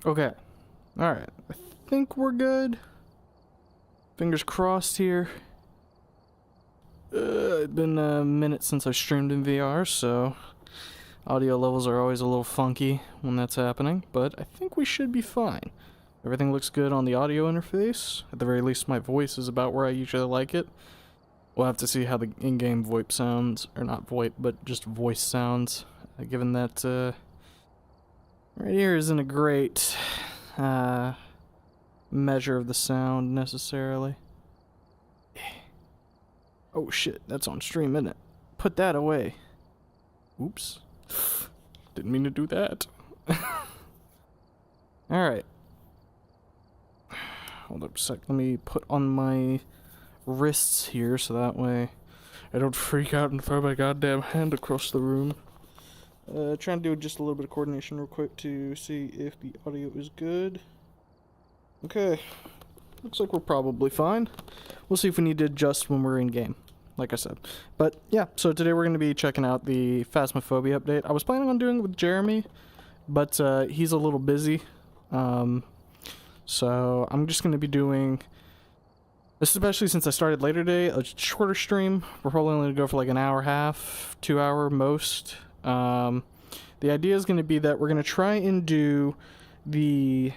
Okay. Alright. I think we're good. Fingers crossed here. It's been a minute since I streamed in VR, so audio levels are always a little funky when that's happening, but I think we should be fine. Everything looks good on the audio interface. At the very least, my voice is about where I usually like it. We'll have to see how the in-game VoIP sounds, or not VoIP, but just voice sounds, given that right here isn't a great measure of the sound necessarily. Oh shit, that's on stream, isn't it? Put that away. Oops. Didn't mean to do that. Alright. Hold up a sec. Let me put on my wrists here so that way I don't freak out and throw my goddamn hand across the room. Trying to do just a little bit of coordination real quick to see if the audio is good. Okay. Looks like we're probably fine. We'll see if we need to adjust when we're in game, like I said. But yeah, so today we're going to be checking out the Phasmophobia update. I was planning on doing it with Jeremy, but he's a little busy. So I'm just going to be doing, especially since I started later today, a shorter stream. We're probably only going to go for like an hour and a half, 2 hour most. The idea is going to be that we're going to try and do the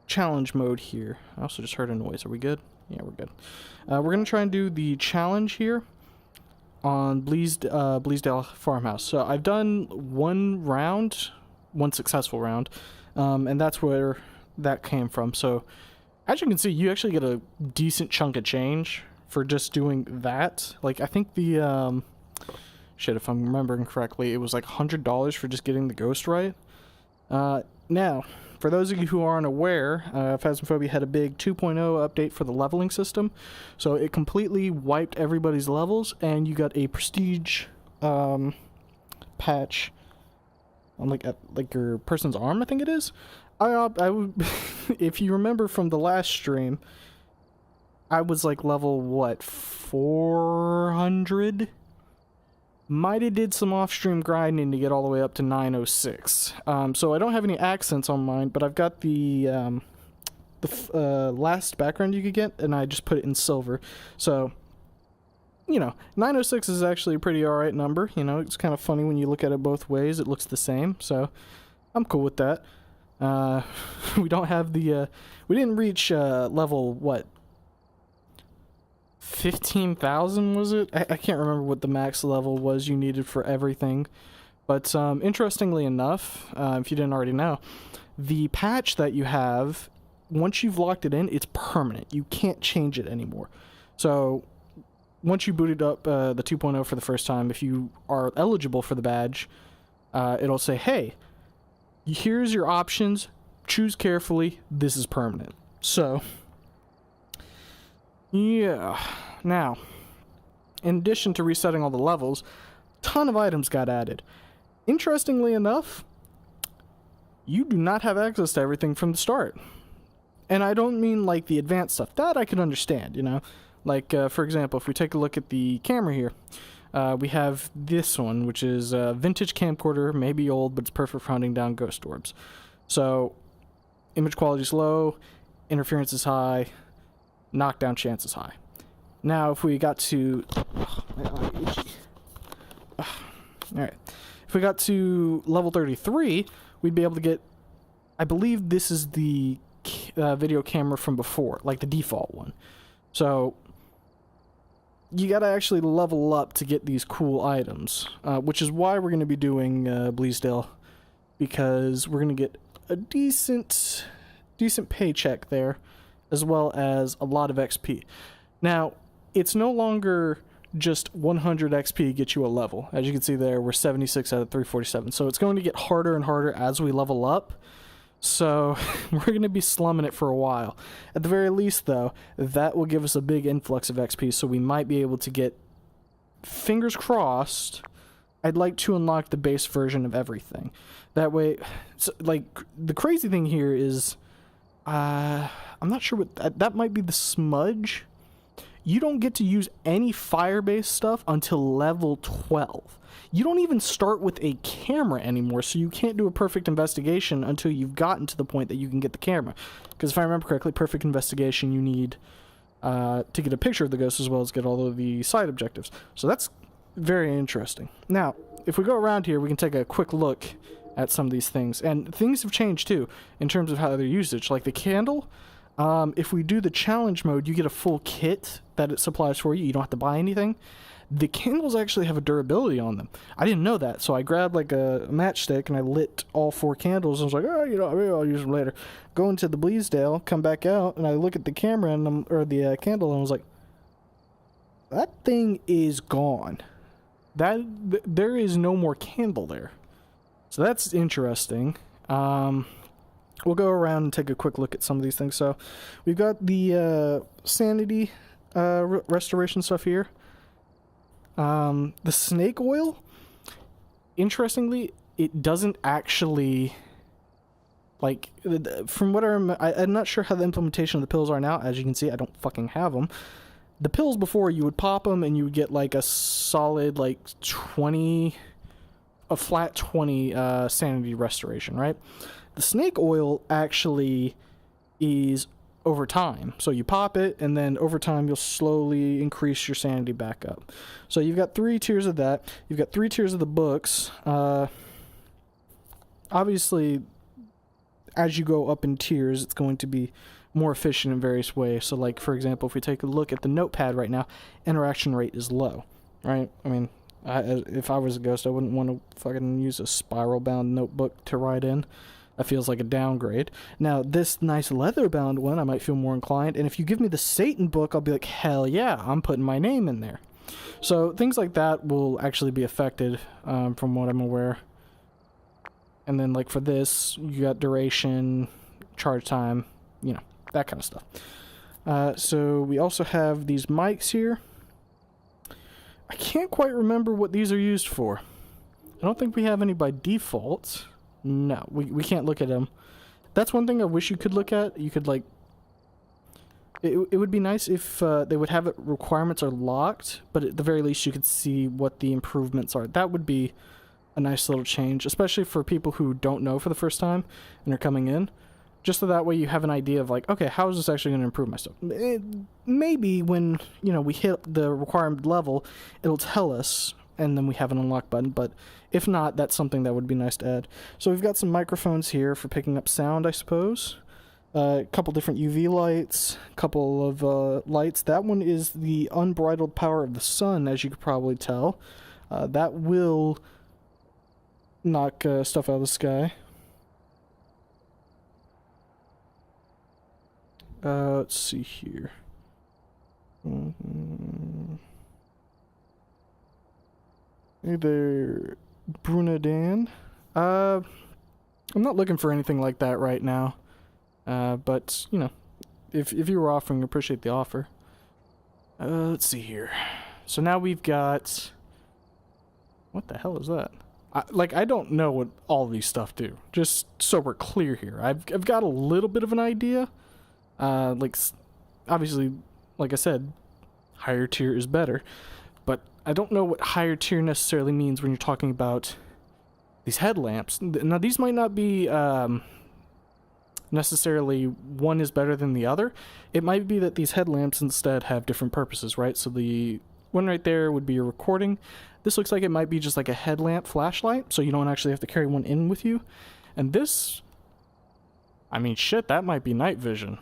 challenge mode here. I also just heard a noise. Are we good? Yeah, we're good. We're going to try and do the challenge here on Bleasdale Farmhouse. So I've done one successful round, and that's where that came from. So as you can see, you actually get a decent chunk of change for just doing that. Like, I think the, shit, if I'm remembering correctly, it was like $100 for just getting the ghost right. Now, for those of you who aren't aware, Phasmophobia had a big 2.0 update for the leveling system. So it completely wiped everybody's levels, and you got a prestige patch on like your person's arm, I think it is. I would, if you remember from the last stream, I was like level, what, 400? Might have did some off-stream grinding to get all the way up to 906. So I don't have any accents on mine, but I've got the last background you could get, and I just put it in silver. So, you know, 906 is actually a pretty alright number. You know, it's kind of funny when you look at it both ways. It looks the same, so I'm cool with that. We don't have the, we didn't reach level, what, 15,000 was it? I can't remember what the max level was you needed for everything. But interestingly enough, if you didn't already know, the patch that you have, once you've locked it in, it's permanent. You can't change it anymore. So once you booted up the 2.0 for the first time, if you are eligible for the badge, it'll say, hey, here's your options. Choose carefully. This is permanent. So yeah. Now, in addition to resetting all the levels, a ton of items got added. Interestingly enough, you do not have access to everything from the start. And I don't mean like the advanced stuff. That I can understand, you know. Like, for example, if we take a look at the camera here, we have this one, which is a vintage camcorder, maybe old, but it's perfect for hunting down ghost orbs. So, image quality is low, interference is high, knockdown chance is high. Now, if we got to, alright, if we got to level 33, we'd be able to get, I believe this is the video camera from before, like the default one. So you gotta actually level up to get these cool items, which is why we're gonna be doing Bleasdale, because we're gonna get a decent paycheck there, as well as a lot of XP. Now, it's no longer just 100 XP get you a level. As you can see there, we're 76 out of 347. So it's going to get harder and harder as we level up. So we're going to be slumming it for a while. At the very least, though, that will give us a big influx of XP, so we might be able to get, fingers crossed, I'd like to unlock the base version of everything. That way, so, like, the crazy thing here is, I'm not sure what, that might be the smudge. You don't get to use any fire-based stuff until level 12. You don't even start with a camera anymore, so you can't do a perfect investigation until you've gotten to the point that you can get the camera. Because if I remember correctly, perfect investigation, you need to get a picture of the ghost as well as get all of the side objectives. So that's very interesting. Now, if we go around here, we can take a quick look at some of these things. And things have changed too, in terms of how they're usage. Like the candle, if we do the challenge mode, you get a full kit that it supplies for you. You don't have to buy anything. The candles actually have a durability on them. I didn't know that, so I grabbed like a matchstick and I lit all 4 candles. I was like, oh, you know, maybe I'll use them later. Go into the Bleasdale, come back out, and I look at the camera and or the candle, and I was like, that thing is gone. There is no more candle there. So that's interesting. We'll go around and take a quick look at some of these things. So we've got the sanity restoration stuff here. The snake oil, interestingly, it doesn't actually, like, from what I remember, I'm not sure how the implementation of the pills are now. As you can see, I don't fucking have them. The pills before, you would pop them and you would get like a solid, like, a flat 20 sanity restoration, right? The snake oil actually is over time. So you pop it, and then over time you'll slowly increase your sanity back up. So you've got 3 tiers of that. You've got 3 tiers of the books. Obviously, as you go up in tiers, it's going to be more efficient in various ways. So, like, for example, if we take a look at the notepad right now, interaction rate is low, right? I mean, if I was a ghost, I wouldn't want to fucking use a spiral-bound notebook to write in. That feels like a downgrade. Now, this nice leather-bound one, I might feel more inclined. And if you give me the Satan book, I'll be like, hell yeah, I'm putting my name in there. So things like that will actually be affected, from what I'm aware. And then, like, for this, you got duration, charge time, you know, that kind of stuff. So we also have these mics here. I can't quite remember what these are used for. I don't think we have any by default. No, we can't look at them. That's one thing I wish you could look at. You could, like... It would be nice if they would have it requirements are locked, but at the very least you could see what the improvements are. That would be a nice little change, especially for people who don't know for the first time and are coming in. Just so that way you have an idea of, like, okay, how is this actually going to improve my stuff? Maybe when, you know, we hit the required level, it'll tell us, and then we have an unlock button, but if not, that's something that would be nice to add. So we've got some microphones here for picking up sound, I suppose. A couple different UV lights, a couple of lights. That one is the unbridled power of the sun, as you could probably tell. That will knock stuff out of the sky. Let's see here. Hey there, Bruna Dan. I'm not looking for anything like that right now. But, you know, if you were offering, appreciate the offer. Let's see here. So now we've got... What the hell is that? I don't know what all these stuff do. Just so we're clear here. I've got a little bit of an idea. Like, obviously, like I said, higher tier is better. But I don't know what higher tier necessarily means when you're talking about these headlamps. Now, these might not be... necessarily one is better than the other. It might be that these headlamps instead have different purposes, right? So the one right there would be a recording. This looks like it might be just like a headlamp flashlight, so you don't actually have to carry one in with you. And this, I mean, shit, that might be night vision.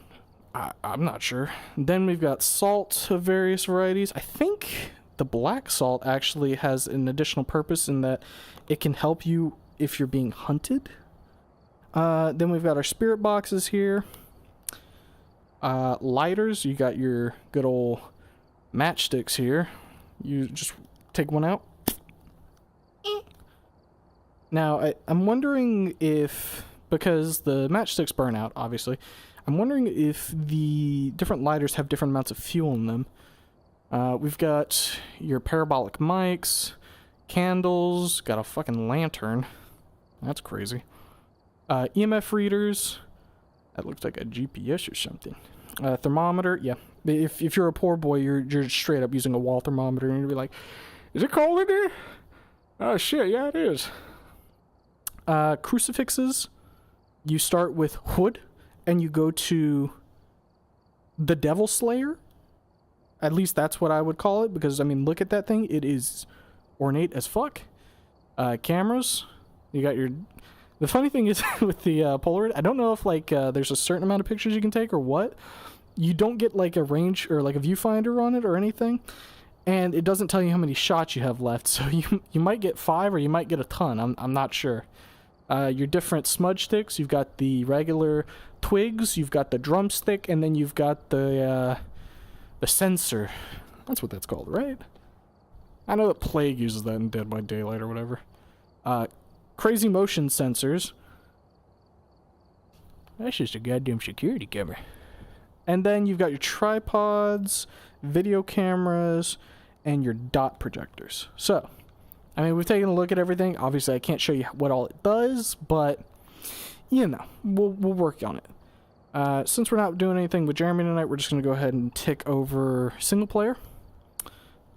I'm not sure. Then we've got salt of various varieties. I think the black salt actually has an additional purpose in that it can help you if you're being hunted. Then we've got our spirit boxes here. Lighters, you got your good old matchsticks here. You just take one out. Now, I'm wondering if, because the matchsticks burn out, obviously, I'm wondering if the different lighters have different amounts of fuel in them. We've got your parabolic mics, candles, got a fucking lantern. That's crazy. EMF readers. That looks like a GPS or something. Thermometer. Yeah. If you're a poor boy, you're straight up using a wall thermometer, and you'll be like, "Is it cold in here?" Oh shit, yeah it is. Crucifixes, you start with Hood, and you go to the Devil Slayer. At least that's what I would call it, because, I mean, look at that thing. It is ornate as fuck. Cameras, you got your... The funny thing is, with the Polaroid, I don't know if, like, there's a certain amount of pictures you can take or what. You don't get, like, a range or, like, a viewfinder on it or anything. And it doesn't tell you how many shots you have left. So you might get 5 or you might get a ton. I'm not sure. Your different smudge sticks, you've got the regular twigs, you've got the drumstick, and then you've got the sensor. That's what that's called, right? I know that Plague uses that in Dead by Daylight or whatever. Crazy motion sensors. That's just a goddamn security camera. And then you've got your tripods, video cameras, and your dot projectors. So, I mean, we've taken a look at everything. Obviously, I can't show you what all it does, but, you know, we'll work on it. Since we're not doing anything with Jeremy tonight, we're just going to go ahead and tick over single player.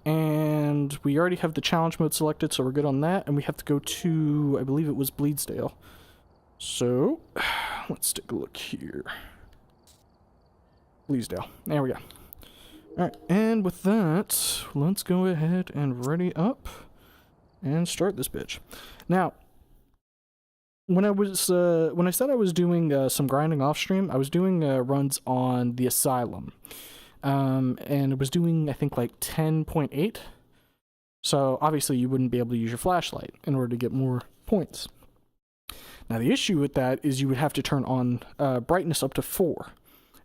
And we already have the challenge mode selected, so we're good on that. And we have to go to, I believe it was Bleedsdale. So, let's take a look here. Bleedsdale. There we go. Alright, and with that, let's go ahead and ready up and start this bitch. Now, when I said I was doing some grinding off stream, I was doing runs on the Asylum. And it was doing, I think, like 10.8. So, obviously, you wouldn't be able to use your flashlight in order to get more points. Now, the issue with that is you would have to turn on brightness up to 4.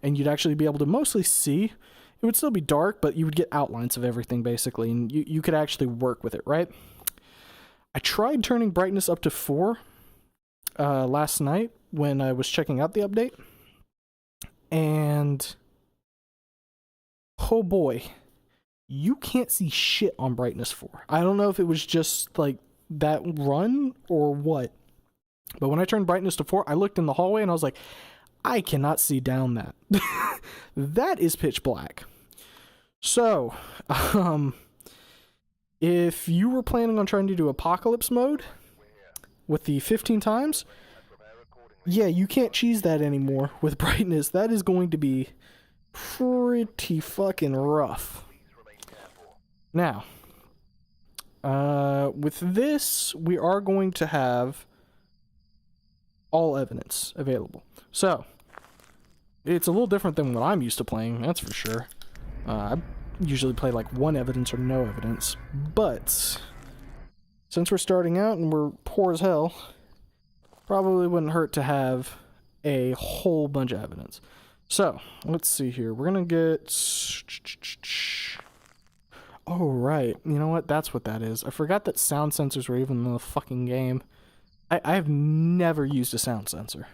And you'd actually be able to mostly see. It would still be dark, but you would get outlines of everything, basically. And you could actually work with it, right? I tried turning brightness up to 4 last night when I was checking out the update. And... oh boy, you can't see shit on brightness 4. I don't know if it was just like that run or what, but when I turned brightness to 4, I looked in the hallway and I was like, I cannot see down that. That is pitch black. So, if you were planning on trying to do apocalypse mode with the 15 times, yeah, you can't cheese that anymore with brightness. That is going to be pretty fucking rough. Now, with this, we are going to have all evidence available. So, it's a little different than what I'm used to playing, that's for sure. I usually play like 1 evidence or no evidence, but since we're starting out and we're poor as hell, probably wouldn't hurt to have a whole bunch of evidence. So, let's see here. We're gonna get... oh, right. You know what? That's what that is. I forgot that sound sensors were even in the fucking game. I have never used a sound sensor.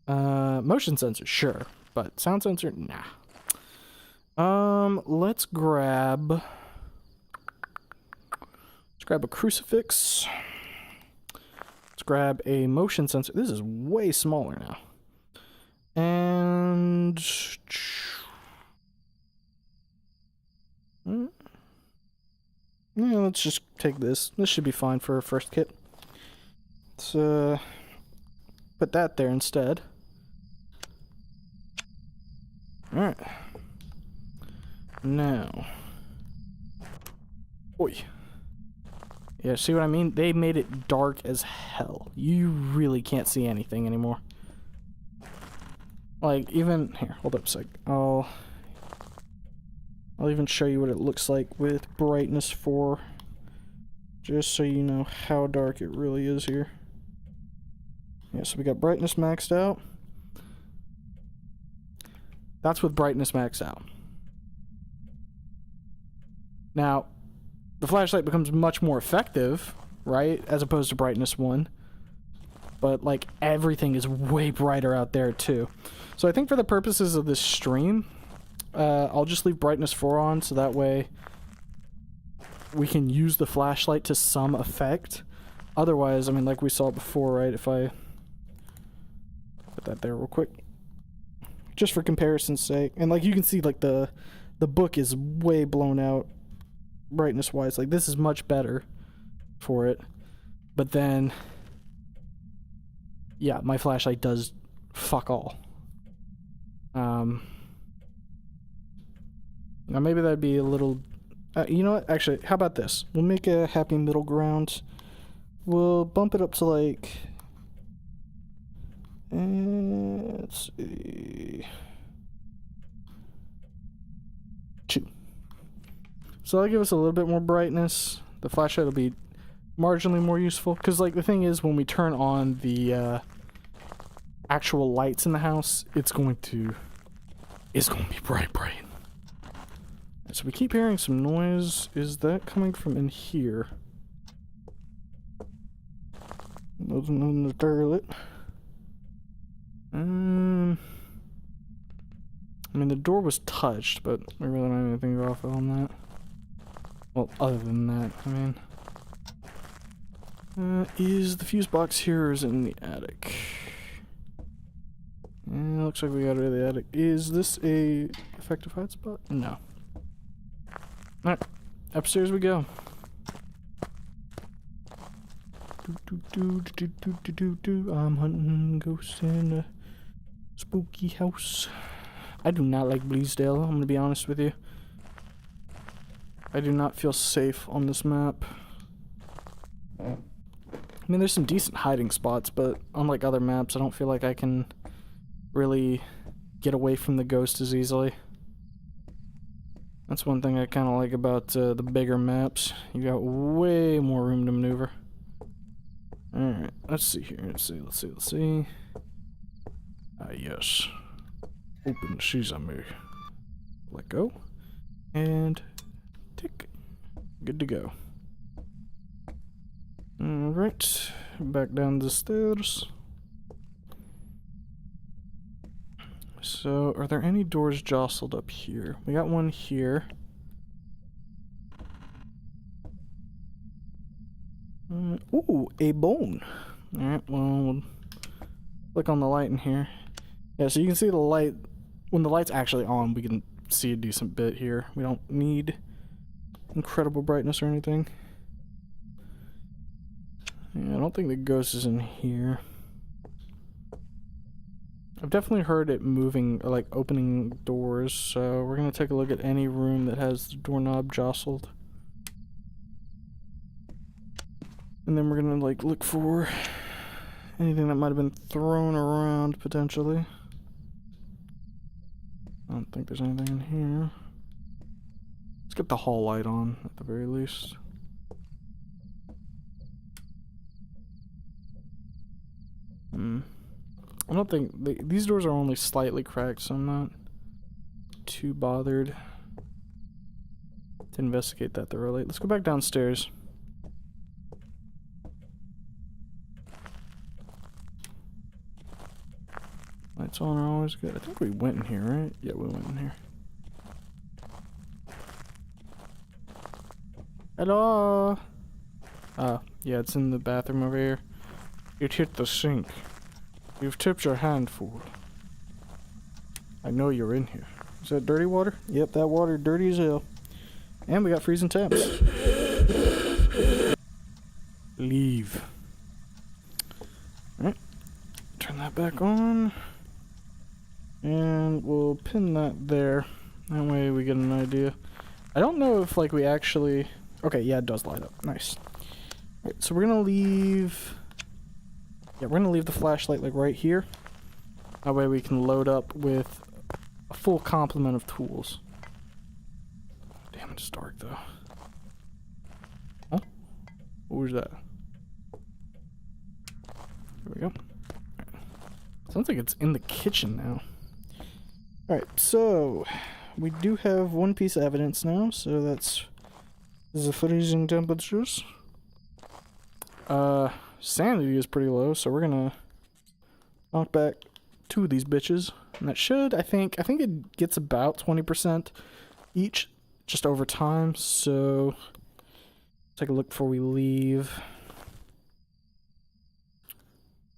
Motion sensor, sure. But sound sensor, nah. Let's grab a crucifix. Let's grab a motion sensor. This is way smaller now. And... yeah, let's just take this. This should be fine for a first kit. Let's put that there instead. Alright. Now. Oi. Yeah, see what I mean? They made it dark as hell. You really can't see anything anymore. Like, even... here, hold up a sec. I'll even show you what it looks like with brightness 4. Just so you know how dark it really is here. Yeah, so we got brightness maxed out. That's with brightness maxed out. Now, the flashlight becomes much more effective, right? As opposed to brightness 1. But, like, everything is way brighter out there, too. So I think for the purposes of this stream, I'll just leave brightness 4 on, so that way we can use the flashlight to some effect. Otherwise, I mean, like we saw before, right? If I put that there real quick. Just for comparison's sake. And, like, you can see, like, the book is way blown out. brightness wise. Like, this is much better for it. But then, yeah, my flashlight does fuck all. Now maybe that'd be a little... you know what? Actually, how about this? We'll make a happy middle ground. We'll bump it up to like... let's see... 2. So that'll give us a little bit more brightness. The flashlight will be marginally more useful. Because, like, the thing is, when we turn on the actual lights in the house, it's going to be bright. So we keep hearing some noise. Is that coming from in here? Nothing in the toilet. I mean, the door was touched, but we really don't have anything to go off on that. Well, other than that, I mean... is the fuse box here or is it in the attic? Looks like we got rid of the attic. Is this a effective hide spot? No. Alright, upstairs we go. I'm hunting ghosts in a spooky house. I do not like Bleasdale, I'm gonna be honest with you. I do not feel safe on this map. I mean, there's some decent hiding spots, but unlike other maps, I don't feel like I can really get away from the ghost as easily. That's one thing I kind of like about the bigger maps. You got way more room to maneuver. Alright, let's see here. Let's see. Ah, yes. Open sesame. Let go. And tick. Good to go. Alright, back down the stairs. So, are there any doors jostled up here? We got one here. Ooh, a bone. Alright, well, we'll click on the light in here. Yeah, so you can see the light. When the light's actually on, we can see a decent bit here. We don't need incredible brightness or anything. Yeah, I don't think the ghost is in here. I've definitely heard it moving, like opening doors, so we're gonna take a look at any room that has the doorknob jostled. And then we're gonna like look for anything that might have been thrown around potentially. I don't think there's anything in here. Let's get the hall light on at the very least. I don't think these doors are only slightly cracked, so I'm not too bothered to investigate that thoroughly. Let's go back downstairs. Lights on are always good. I think we went in here, right? Yeah, we went in here. Hello? Yeah, it's in the bathroom over here. It hit the sink. You've tipped your hand, fool. I know you're in here. Is that dirty water? Yep, that water dirty as hell. And we got freezing temps. Leave. Alright. Turn that back on. And we'll pin that there. That way we get an idea. I don't know if like we actually... Okay, yeah, it does light up. Nice. Alright, so we're gonna leave... Yeah, we're gonna leave the flashlight like right here. That way we can load up with a full complement of tools. Damn, it's dark though. Oh? What was that? There we go. Right. Sounds like it's in the kitchen now. Alright, so we do have one piece of evidence now, so that's the freezing temperatures. Sanity is pretty low, so we're gonna knock back 2 of these bitches. And that should, I think it gets about 20% each, just over time, so take a look before we leave.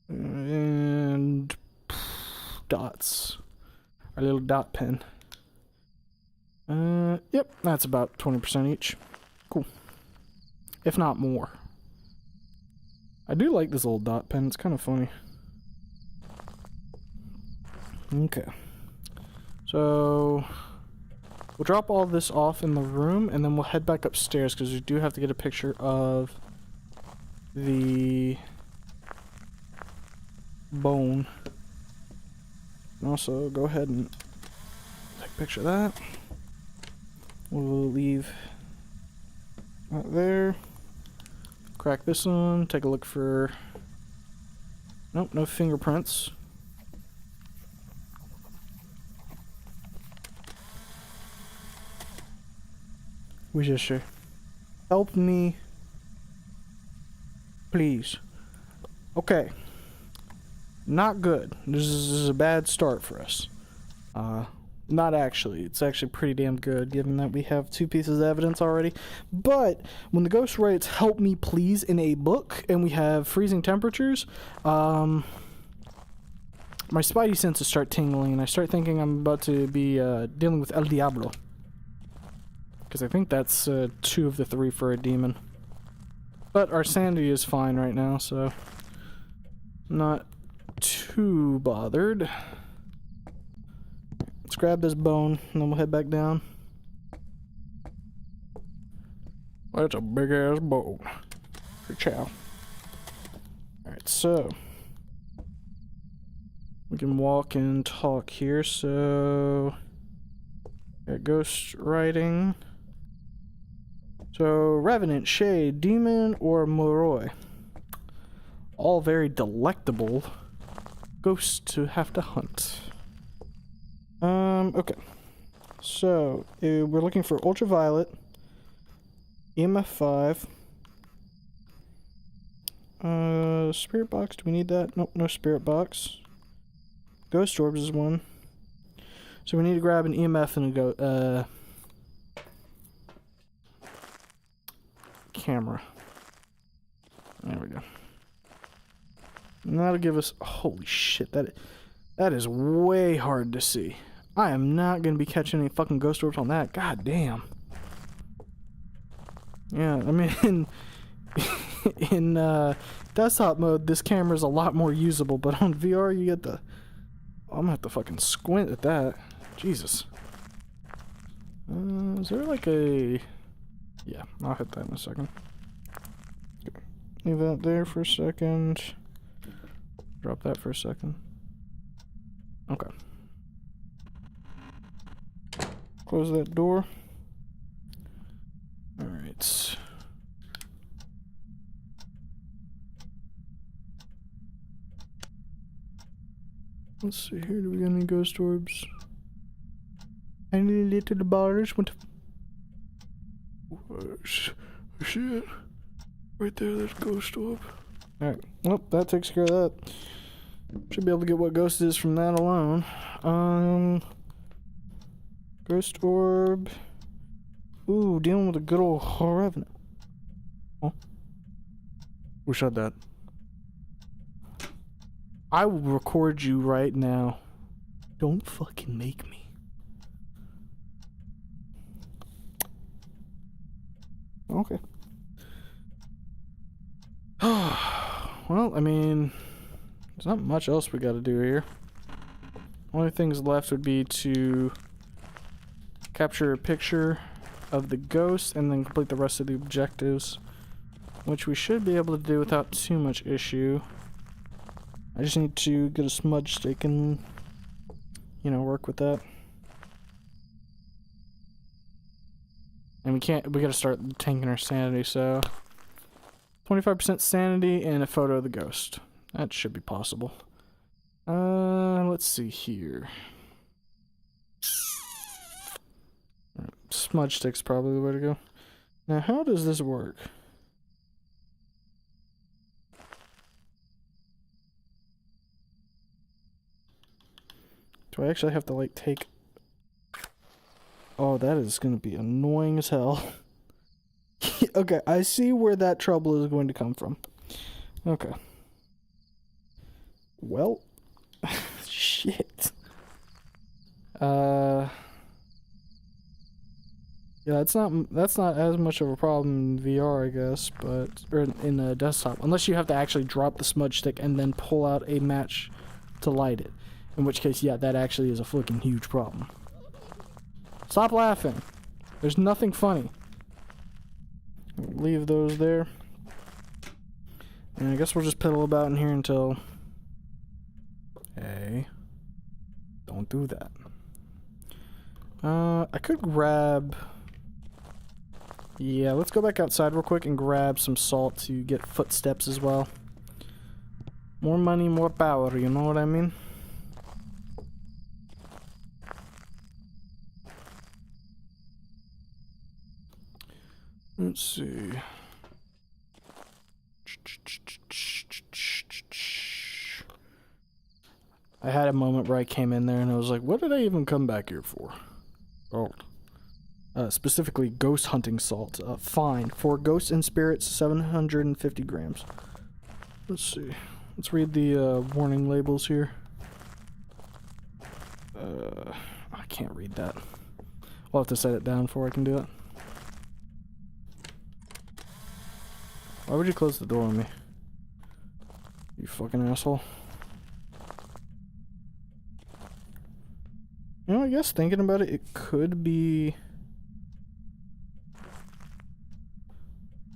And dots. Our little dot pen. Yep, that's about 20% each. if not more. I do like this little dot pen, it's kind of funny. Okay. So we'll drop all this off in the room and then we'll head back upstairs because we do have to get a picture of the bone. And also go ahead and take a picture of that. We'll leave that there. Crack this one, take a look for... Nope, no fingerprints. Wisher, help me, please. Okay. Not good. This is a bad start for us. Not actually. It's actually pretty damn good, given that we have 2 pieces of evidence already. But when the ghost writes "help me please" in a book, and we have freezing temperatures, my spidey senses start tingling, and I start thinking I'm about to be dealing with El Diablo. Because I think that's 2 of the 3 for a demon. But our sanity is fine right now, so not too bothered. Let's grab this bone, and then we'll head back down. That's a big-ass bone. Chow. Alright, so we can walk and talk here, so... Got ghost writing. So, Revenant, Shade, Demon, or Moroi. All very delectable ghosts to have to hunt. Okay. So, we're looking for Ultraviolet, EMF 5. Spirit Box, do we need that? Nope, no Spirit Box. Ghost Orbs is 1. So we need to grab an EMF and a camera. There we go. And that'll give us... Holy shit, that is way hard to see. I am not going to be catching any fucking ghost orbs on that. God damn. Yeah, I mean, in desktop mode, this camera is a lot more usable, but on VR, you get the... I'm gonna have to fucking squint at that. Jesus. Is there like a... Yeah, I'll hit that in a second. Okay. Leave that there for a second. Drop that for a second. Okay. Close that door. Alright. Let's see here, do we got any ghost orbs? Any little bars? What the... Oh, shit. Right there, there's ghost orb. Alright, well, that takes care of that. Should be able to get what ghost is from that alone. Ghost orb. Ooh, dealing with a good old revenant. Oh. Who shot that? I will record you right now. Don't fucking make me. Okay. Well, I mean, there's not much else we gotta do here. Only things left would be to capture a picture of the ghost and then complete the rest of the objectives, which we should be able to do without too much issue. I just need to get a smudge stick and, you know, work with that. And we gotta start tanking our sanity, so 25% sanity and a photo of the ghost. That should be possible. Let's see here. Smudge stick's probably the way to go. Now, how does this work? Do I actually have to, like, take... Oh, that is going to be annoying as hell. Okay, I see where that trouble is going to come from. Okay. Well... Shit. Yeah, that's not as much of a problem in VR, I guess, but or in a desktop, unless you have to actually drop the smudge stick and then pull out a match to light it. In which case, yeah, that actually is a fucking huge problem. Stop laughing. There's nothing funny. Leave those there. And I guess we'll just piddle about in here until... Hey. Don't do that. I could grab... Yeah, let's go back outside real quick and grab some salt to get footsteps as well. More money, more power, you know what I mean? Let's see. I had a moment where I came in there and I was like, what did I even come back here for? Salt. Specifically ghost hunting salt. Fine. For ghosts and spirits, 750 grams. Let's see. Let's read the warning labels here. I can't read that. I'll have to set it down before I can do it. Why would you close the door on me? You fucking asshole. You know, I guess thinking about it, it could be...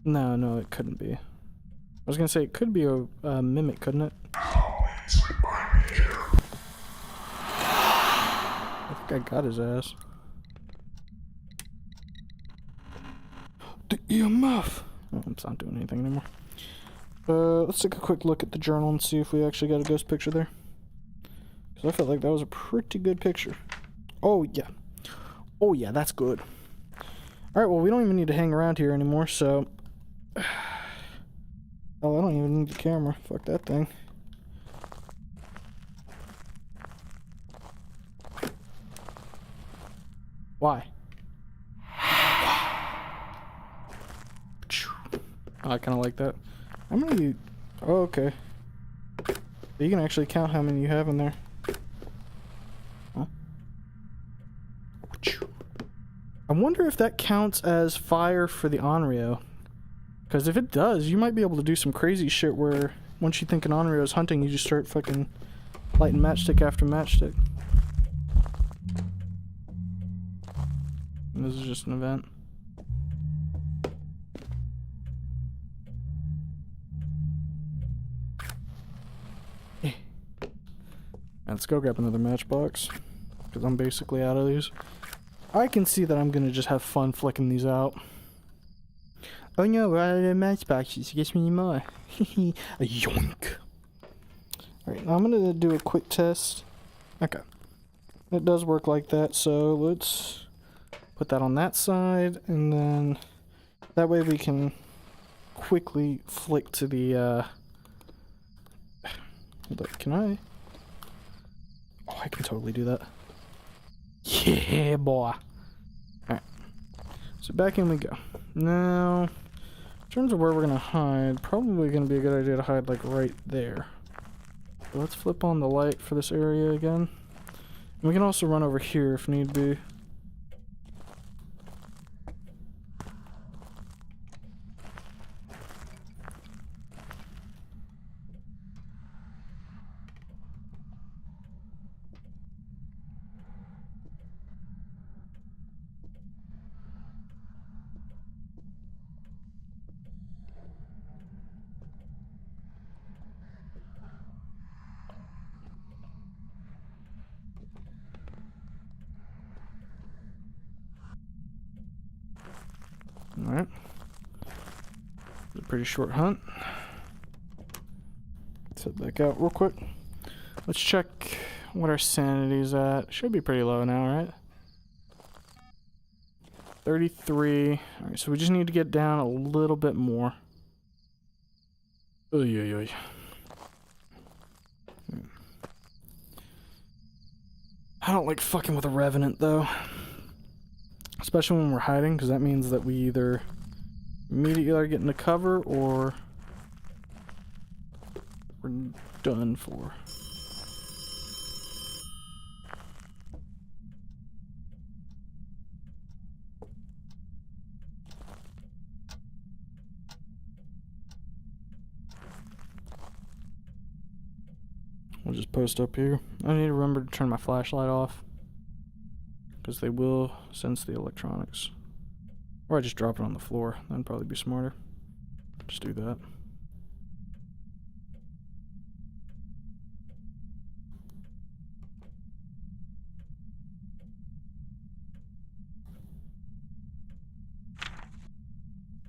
No, it couldn't be. I was gonna say it could be a mimic, couldn't it? I think I got his ass. The EMF! Oh, it's not doing anything anymore. Let's take a quick look at the journal and see if we actually got a ghost picture there. Because I felt like that was a pretty good picture. Oh, yeah. Oh, yeah, that's good. Alright, well, we don't even need to hang around here anymore, so... Oh, I don't even need the camera. Fuck that thing. Why? Oh, I kind of like that. How many... Oh, okay. You can actually count how many you have in there. Huh? I wonder if that counts as fire for the Onryo. Because if it does, you might be able to do some crazy shit where once you think an Onryo is hunting, you just start fucking lighting matchstick after matchstick. And this is just an event. Let's go grab another matchbox, because I'm basically out of these. I can see that I'm gonna just have fun flicking these out. Oh no, we're out of matchboxes. Guess we need more. A yoink. Alright, now I'm gonna do a quick test. Okay. It does work like that, so let's put that on that side, and then that way we can quickly flick to the, hold up, can I? Oh, I can totally do that. Yeah, boy. Alright. So back in we go. Now, in terms of where we're gonna hide, probably gonna be a good idea to hide like right there. So let's flip on the light for this area again. And we can also run over here if need be. Alright. It's a pretty short hunt. Let's head back out real quick. Let's check what our sanity's at. Should be pretty low now, right? 33. Alright, so we just need to get down a little bit more. Oy, oy, oy. I don't like fucking with a revenant, though. Especially when we're hiding, because that means that we either immediately are getting to cover or we're done for. just post up here. I need to remember to turn my flashlight off, because they will sense the electronics. Or I just drop it on the floor. That'd probably be smarter. Just do that.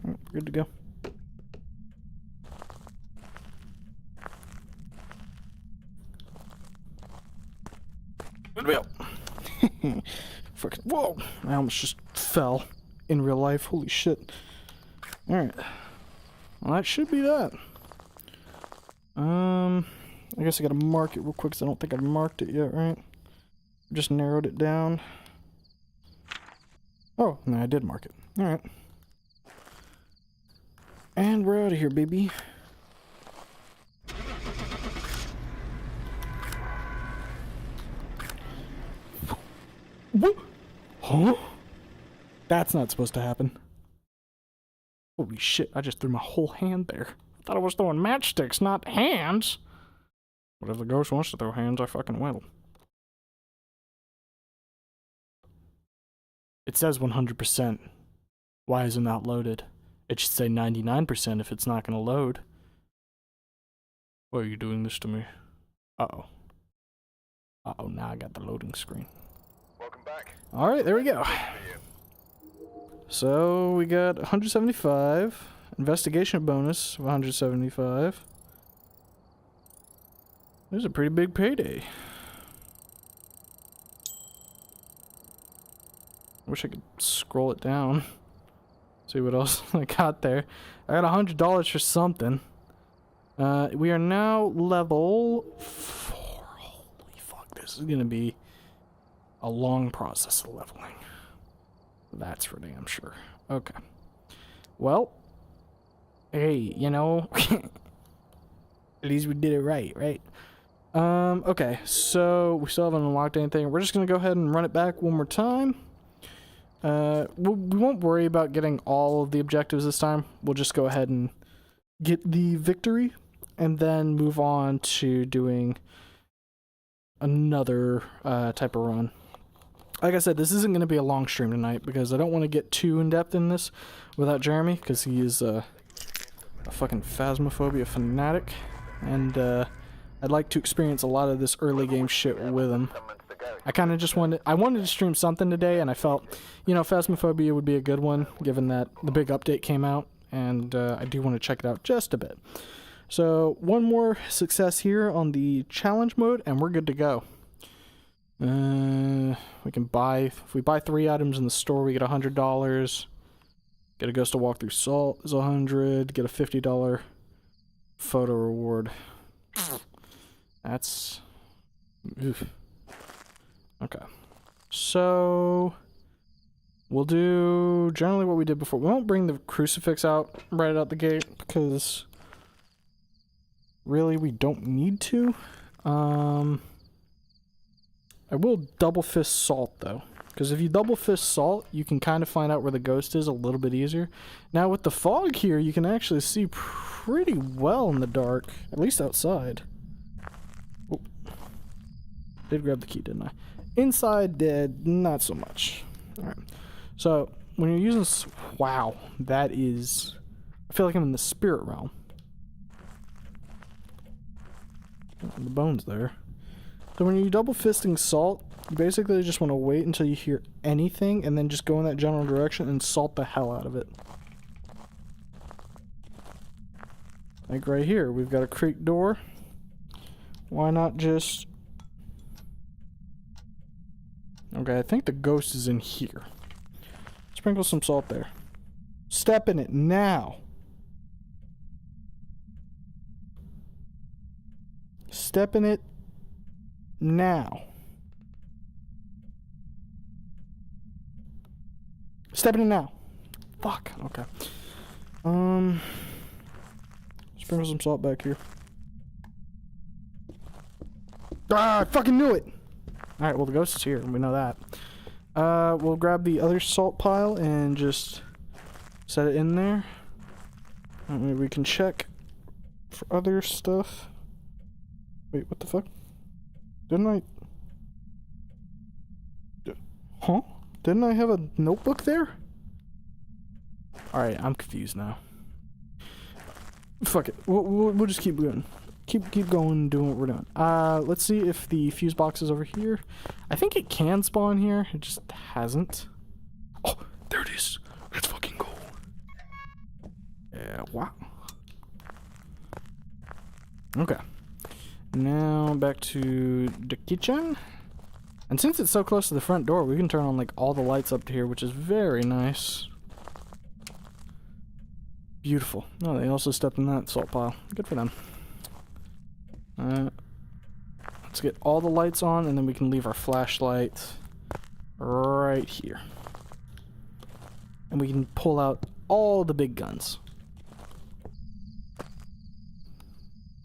Alright, we're good to go. Good to go. Fucking, whoa! I almost just fell in real life. Holy shit. Alright. Well, that should be that. I guess I gotta mark it real quick because I don't think I've marked it yet, right? Just narrowed it down. Oh, no, I did mark it. Alright. And we're out of here, baby. What? Huh? That's not supposed to happen. Holy shit, I just threw my whole hand there. I thought I was throwing matchsticks, not hands. But if the ghost wants to throw hands, I fucking will. It says 100%. Why isn't that loaded? It should say 99% if it's not gonna load. Why are you doing this to me? Uh-oh. Uh-oh, now I got the loading screen. Welcome back. Alright, there we go. So, we got 175. Investigation bonus of 175. This is a pretty big payday. I wish I could scroll it down. See what else I got there. I got $100 for something. We are now level 4. Holy fuck, this is gonna be a long process of leveling. That's for damn sure. Okay. Well, hey, you know, at least we did it right? Okay, so we still haven't unlocked anything. We're just gonna go ahead and run it back one more time. We won't worry about getting all of the objectives this time. We'll just go ahead and get the victory and then move on to doing another type of run. Like I said, this isn't going to be a long stream tonight because I don't want to get too in-depth in this without Jeremy, because he is a fucking Phasmophobia fanatic, and I'd like to experience a lot of this early game shit with him. I kind of just wanted to stream something today, and I felt, you know, Phasmophobia would be a good one, given that the big update came out, and I do want to check it out just a bit. So, one more success here on the challenge mode, and we're good to go. We can buy, if we buy 3 items in the store, we get $100. Get a ghost to walk through salt is $100. Get a $50 photo reward. That's... oof. Okay. So... we'll do generally what we did before. We won't bring the crucifix out right out the gate because really we don't need to. I will double fist salt though, because if you double fist salt, you can kind of find out where the ghost is a little bit easier. Now with the fog here, you can actually see pretty well in the dark, at least outside. Oh. Did grab the key, didn't I? Inside, dead, not so much. Alright. So, when you're using... wow, that is... I feel like I'm in the spirit realm. Oh, the bone's there. So when you're double fisting salt, you basically just want to wait until you hear anything and then just go in that general direction and salt the hell out of it. Like right here, we've got a creek door. Why not just... okay, I think the ghost is in here. Sprinkle some salt there. Step in it now. Step in it now. Step in it now. Fuck. Okay. Sprinkle some salt back here. Ah, I fucking knew it! Alright, well the ghost is here, we know that. We'll grab the other salt pile and just set it in there. And we can check for other stuff. Wait, what the fuck? Didn't I... Huh? Didn't I have a notebook there? Alright, I'm confused now. Fuck it. We'll just keep going. Keep going and doing what we're doing. Let's see if the fuse box is over here. I think it can spawn here. It just hasn't. Oh, there it is. Let's fucking go. Yeah, wow. Okay. Now back to the kitchen. And since it's so close to the front door, we can turn on like all the lights up to here, which is very nice. Beautiful. Oh, they also stepped in that salt pile. Good for them. Let's get all the lights on, and then we can leave our flashlight right here. And we can pull out all the big guns.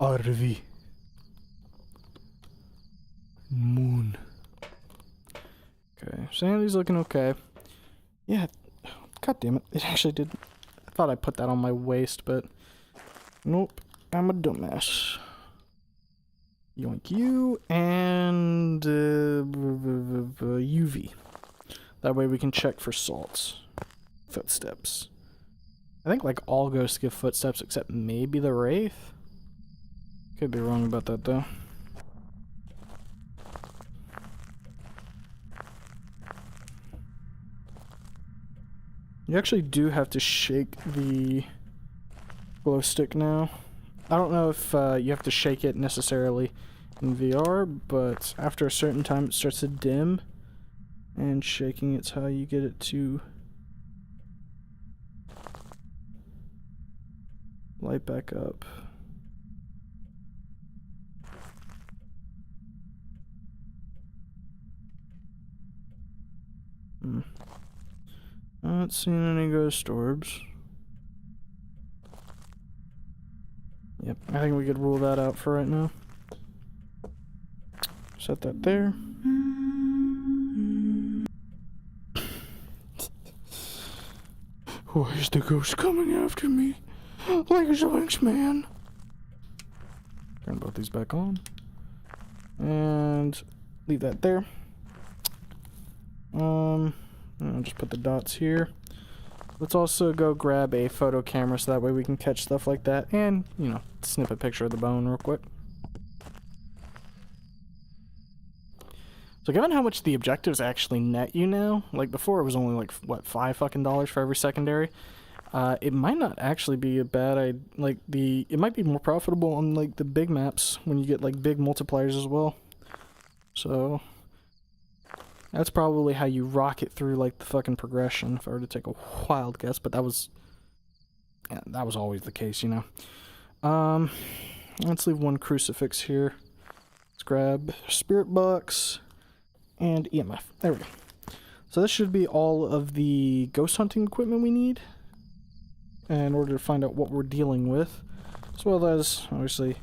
RV. Moon. Okay, Sandy's looking okay. Yeah, god damn it. It actually did. I thought I put that on my waist, but nope. I'm a dumbass. Yoink you and UV. That way we can check for salts. Footsteps. I think like all ghosts give footsteps except maybe the Wraith. Could be wrong about that though. You actually do have to shake the glow stick now. I don't know if you have to shake it necessarily in VR, but after a certain time it starts to dim, and shaking it's how you get it to light back up. Not seeing any ghost orbs. Yep, I think we could rule that out for right now. Set that there. Why is the ghost coming after me? Like a Zoinks man. Turn both these back on. And leave that there. I'll just put the dots here. Let's also go grab a photo camera so that way we can catch stuff like that and, you know, snip a picture of the bone real quick. So given how much the objectives actually net you now, like before it was only like, what, $5 fucking for every secondary, it might not actually be a bad idea. Like it might be more profitable on like the big maps when you get like big multipliers as well. So that's probably how you rocket through like the fucking progression, if I were to take a wild guess, but that was always the case, you know. Let's leave one crucifix here. Let's grab spirit box and EMF. There we go. So this should be all of the ghost hunting equipment we need in order to find out what we're dealing with, as well as obviously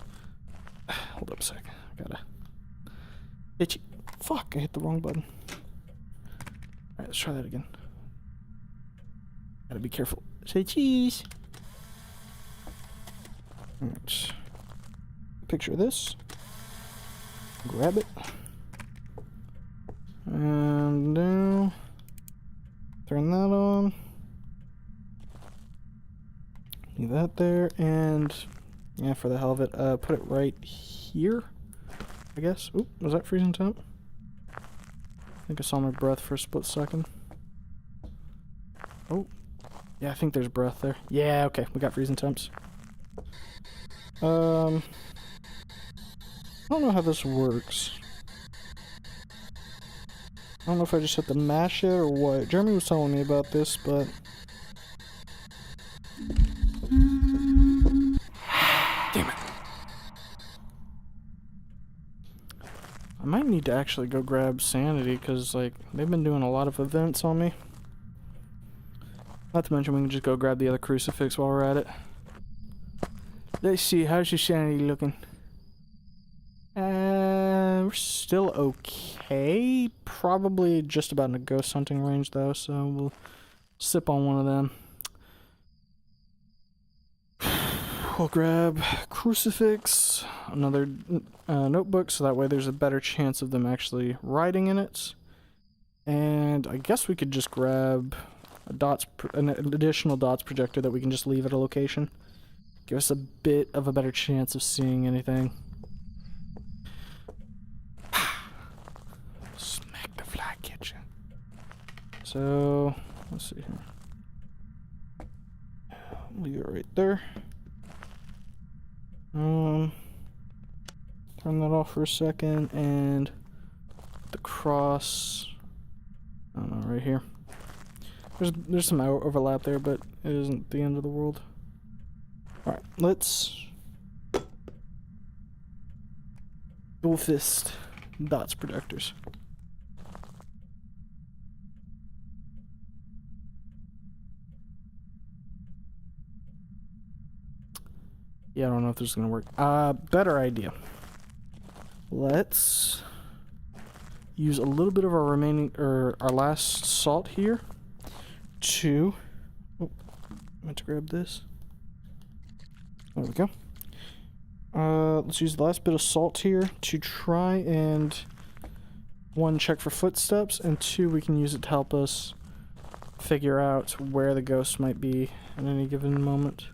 hold up a sec. I gotta itchy. Fuck, I hit the wrong button. Alright, let's try that again. Gotta be careful. Say cheese! Alright. Picture this. Grab it. And now turn that on. Leave that there, and yeah, for the hell of it, put it right here, I guess. Oop, was that freezing temp? I think I saw my breath for a split second. Oh, yeah, I think there's breath there. Yeah, okay, we got freezing temps. I don't know how this works. I don't know if I just have to mash it or what. Jeremy was telling me about this, but damn it. I might need to actually go grab Sanity, because, like, they've been doing a lot of events on me. Not to mention we can just go grab the other crucifix while we're at it. Let's see, how's your Sanity looking? We're still okay. Probably just about in a ghost hunting range, though, so we'll sip on one of them. we'll grab crucifix, another notebook, so that way there's a better chance of them actually writing in it. And I guess we could just grab an additional dots projector that we can just leave at a location. Give us a bit of a better chance of seeing anything. Smack the fly kitchen. So, let's see here. Leave it right there. Turn that off for a second, and the cross, I don't know, right here. There's some overlap there, but it isn't the end of the world. Alright, let's dual fist dots projectors. Yeah, I don't know if this is gonna work. Better idea. Let's use a little bit of our our last salt here to, oh, I meant to grab this. There we go. Let's use the last bit of salt here to try and, one, check for footsteps, and two, we can use it to help us figure out where the ghost might be at any given moment.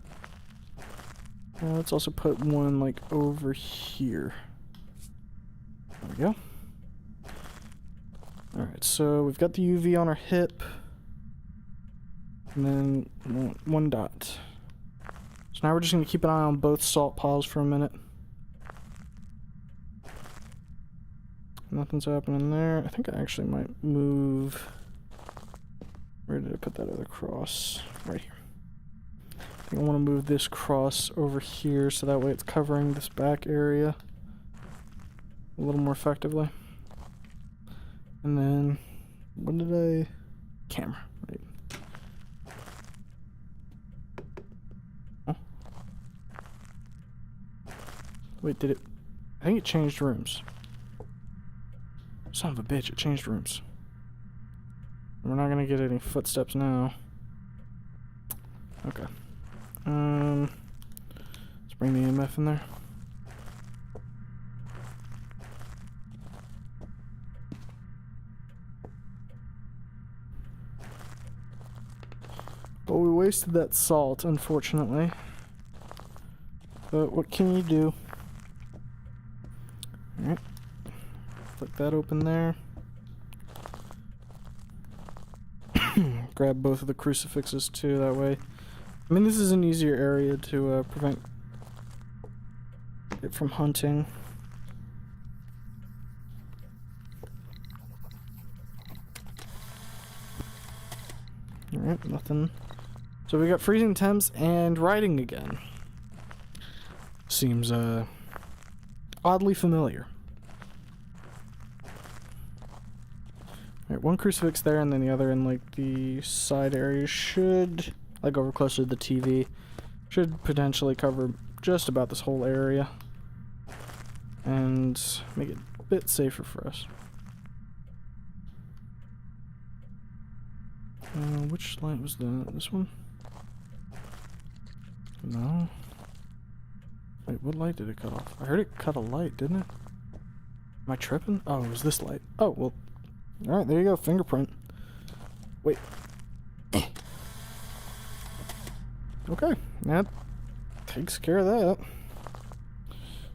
Let's also put one, like, over here. There we go. Alright, so we've got the UV on our hip. And then one dot. So now we're just going to keep an eye on both salt piles for a minute. Nothing's happening there. I think I actually might move... Where did I put that other cross? Right here. I think I want to move this cross over here so that way it's covering this back area a little more effectively. And then, what did I... Camera, right. Oh. Wait, did it... I think it changed rooms. Son of a bitch, it changed rooms. We're not gonna get any footsteps now. Okay. Let's bring the EMF in there. Well, we wasted that salt, unfortunately. But what can you do? Alright. Flick that open there. Grab both of the crucifixes too, that way. I mean, this is an easier area to prevent it from hunting. Alright, nothing. So we got freezing temps and writing again. Seems oddly familiar. Alright, one crucifix there and then the other in like the side area should, like over closer to the TV, should potentially cover just about this whole area and make it a bit safer for us. Which light was that? This one? No. Wait, what light did it cut off? I heard it cut a light, didn't it? Am I tripping? Oh, it was this light. Oh, well. Alright, there you go. Fingerprint. Wait. Okay, that takes care of that.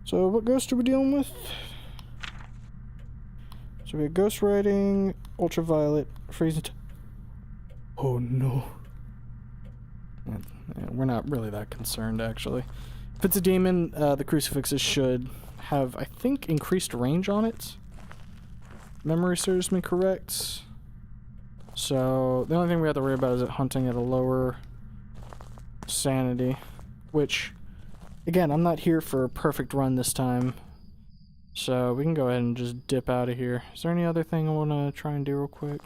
So, what ghost are we dealing with? So, we have ghost writing, ultraviolet, freezing. Oh no. Yeah, we're not really that concerned, actually. If it's a demon, the crucifixes should have, I think, increased range on it. Memory serves me correct. So, the only thing we have to worry about is it hunting at a lower sanity. Which, again, I'm not here for a perfect run this time. So, we can go ahead and just dip out of here. Is there any other thing I want to try and do real quick?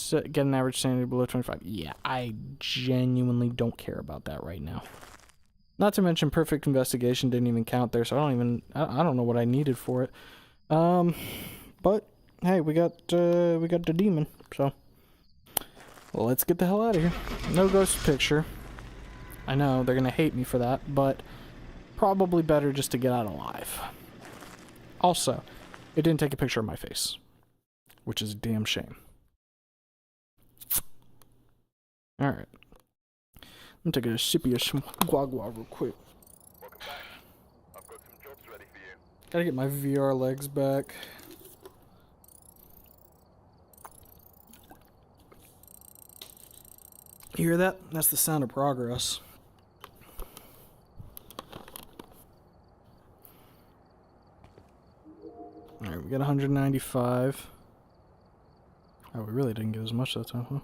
Get an average sanity below 25. Yeah, I genuinely don't care about that right now. Not to mention perfect investigation didn't even count there, so I don't know what I needed for it. But hey, we got the demon, so well, let's get the hell out of here. No ghost picture. I know they're gonna hate me for that, but probably better just to get out alive. Also, it didn't take a picture of my face, which is a damn shame. Alright. I'm taking a sippy of some guagua real quick. Welcome back. I've got some jobs ready for you. Gotta get my VR legs back. You hear that? That's the sound of progress. Alright, we got 195. Oh, we really didn't get as much that time, huh?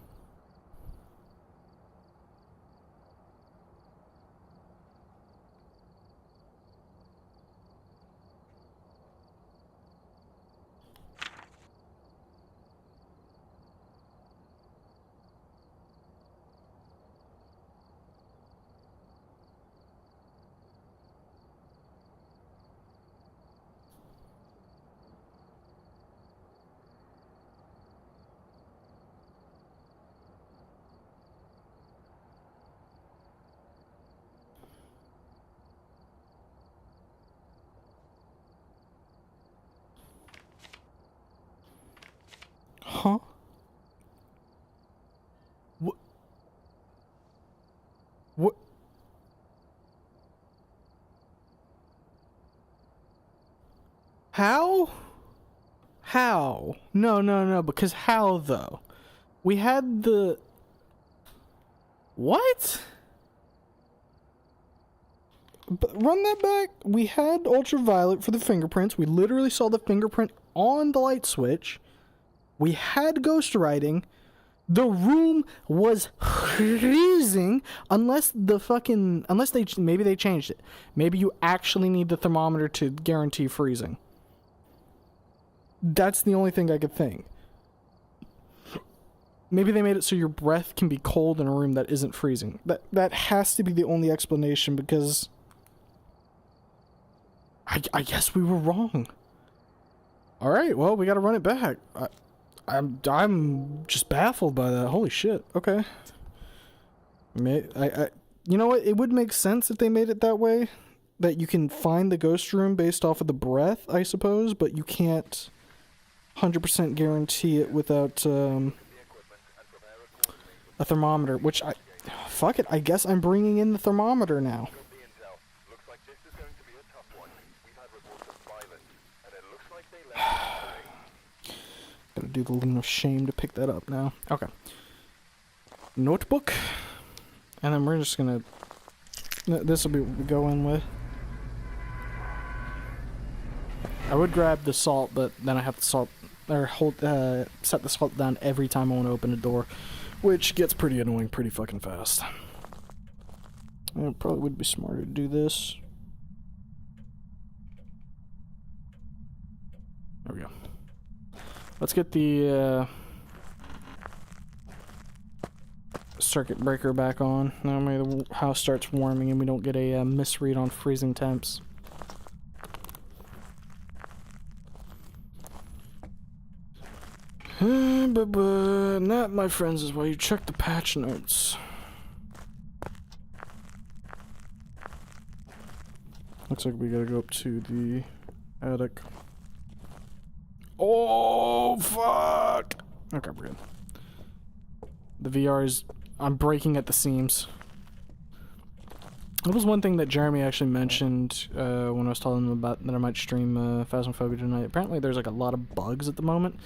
Huh? What? What? How? How? No, because how though? We had the... What? Run that back. We had ultraviolet for the fingerprints. We literally saw the fingerprint on the light switch. We had ghost writing. The room was freezing unless maybe they changed it. Maybe you actually need the thermometer to guarantee freezing. That's the only thing I could think. Maybe they made it so your breath can be cold in a room that isn't freezing. That has to be the only explanation, because I guess we were wrong. All right, well, we got to run it back. I'm just baffled by that. Holy shit. Okay. You know what? It would make sense if they made it that way, that you can find the ghost room based off of the breath, I suppose, but you can't 100% guarantee it without a thermometer, which fuck it, I guess I'm bringing in the thermometer now. Looks like this is going to be a tough one. We've had reports of violence, and it looks like they left. Gotta do the lean of shame to pick that up now. Okay. Notebook. And then we're just gonna... This will be what we go in with. I would grab the salt, but then I have to set the salt down every time I want to open a door, which gets pretty annoying pretty fucking fast. It probably would be smarter to do this. There we go. Let's get the circuit breaker back on. Now maybe the house starts warming and we don't get a misread on freezing temps. And that, my friends, is why you check the patch notes. Looks like we gotta go up to the attic. Oh, fuck! Okay, we're good. The VR is... I'm breaking at the seams. That was one thing that Jeremy actually mentioned when I was telling him about that I might stream Phasmophobia tonight. Apparently there's like a lot of bugs at the moment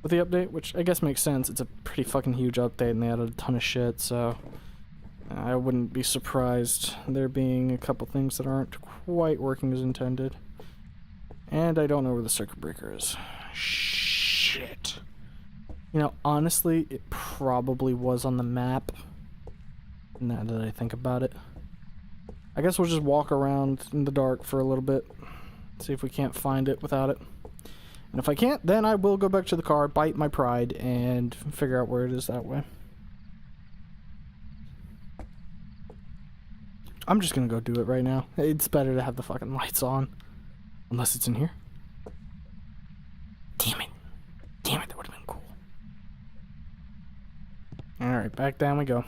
with the update, which I guess makes sense. It's a pretty fucking huge update and they added a ton of shit, so I wouldn't be surprised there being a couple things that aren't quite working as intended. And I don't know where the circuit breaker is. Shit. You know, honestly, it probably was on the map, now that I think about it. I guess we'll just walk around in the dark for a little bit, see if we can't find it without it. And if I can't, then I will go back to the car, bite my pride, and figure out where it is that way. I'm just gonna go do it right now. It's better to have the fucking lights on. Unless it's in here. Damn it. Damn it, that would've been cool. Alright, back down we go.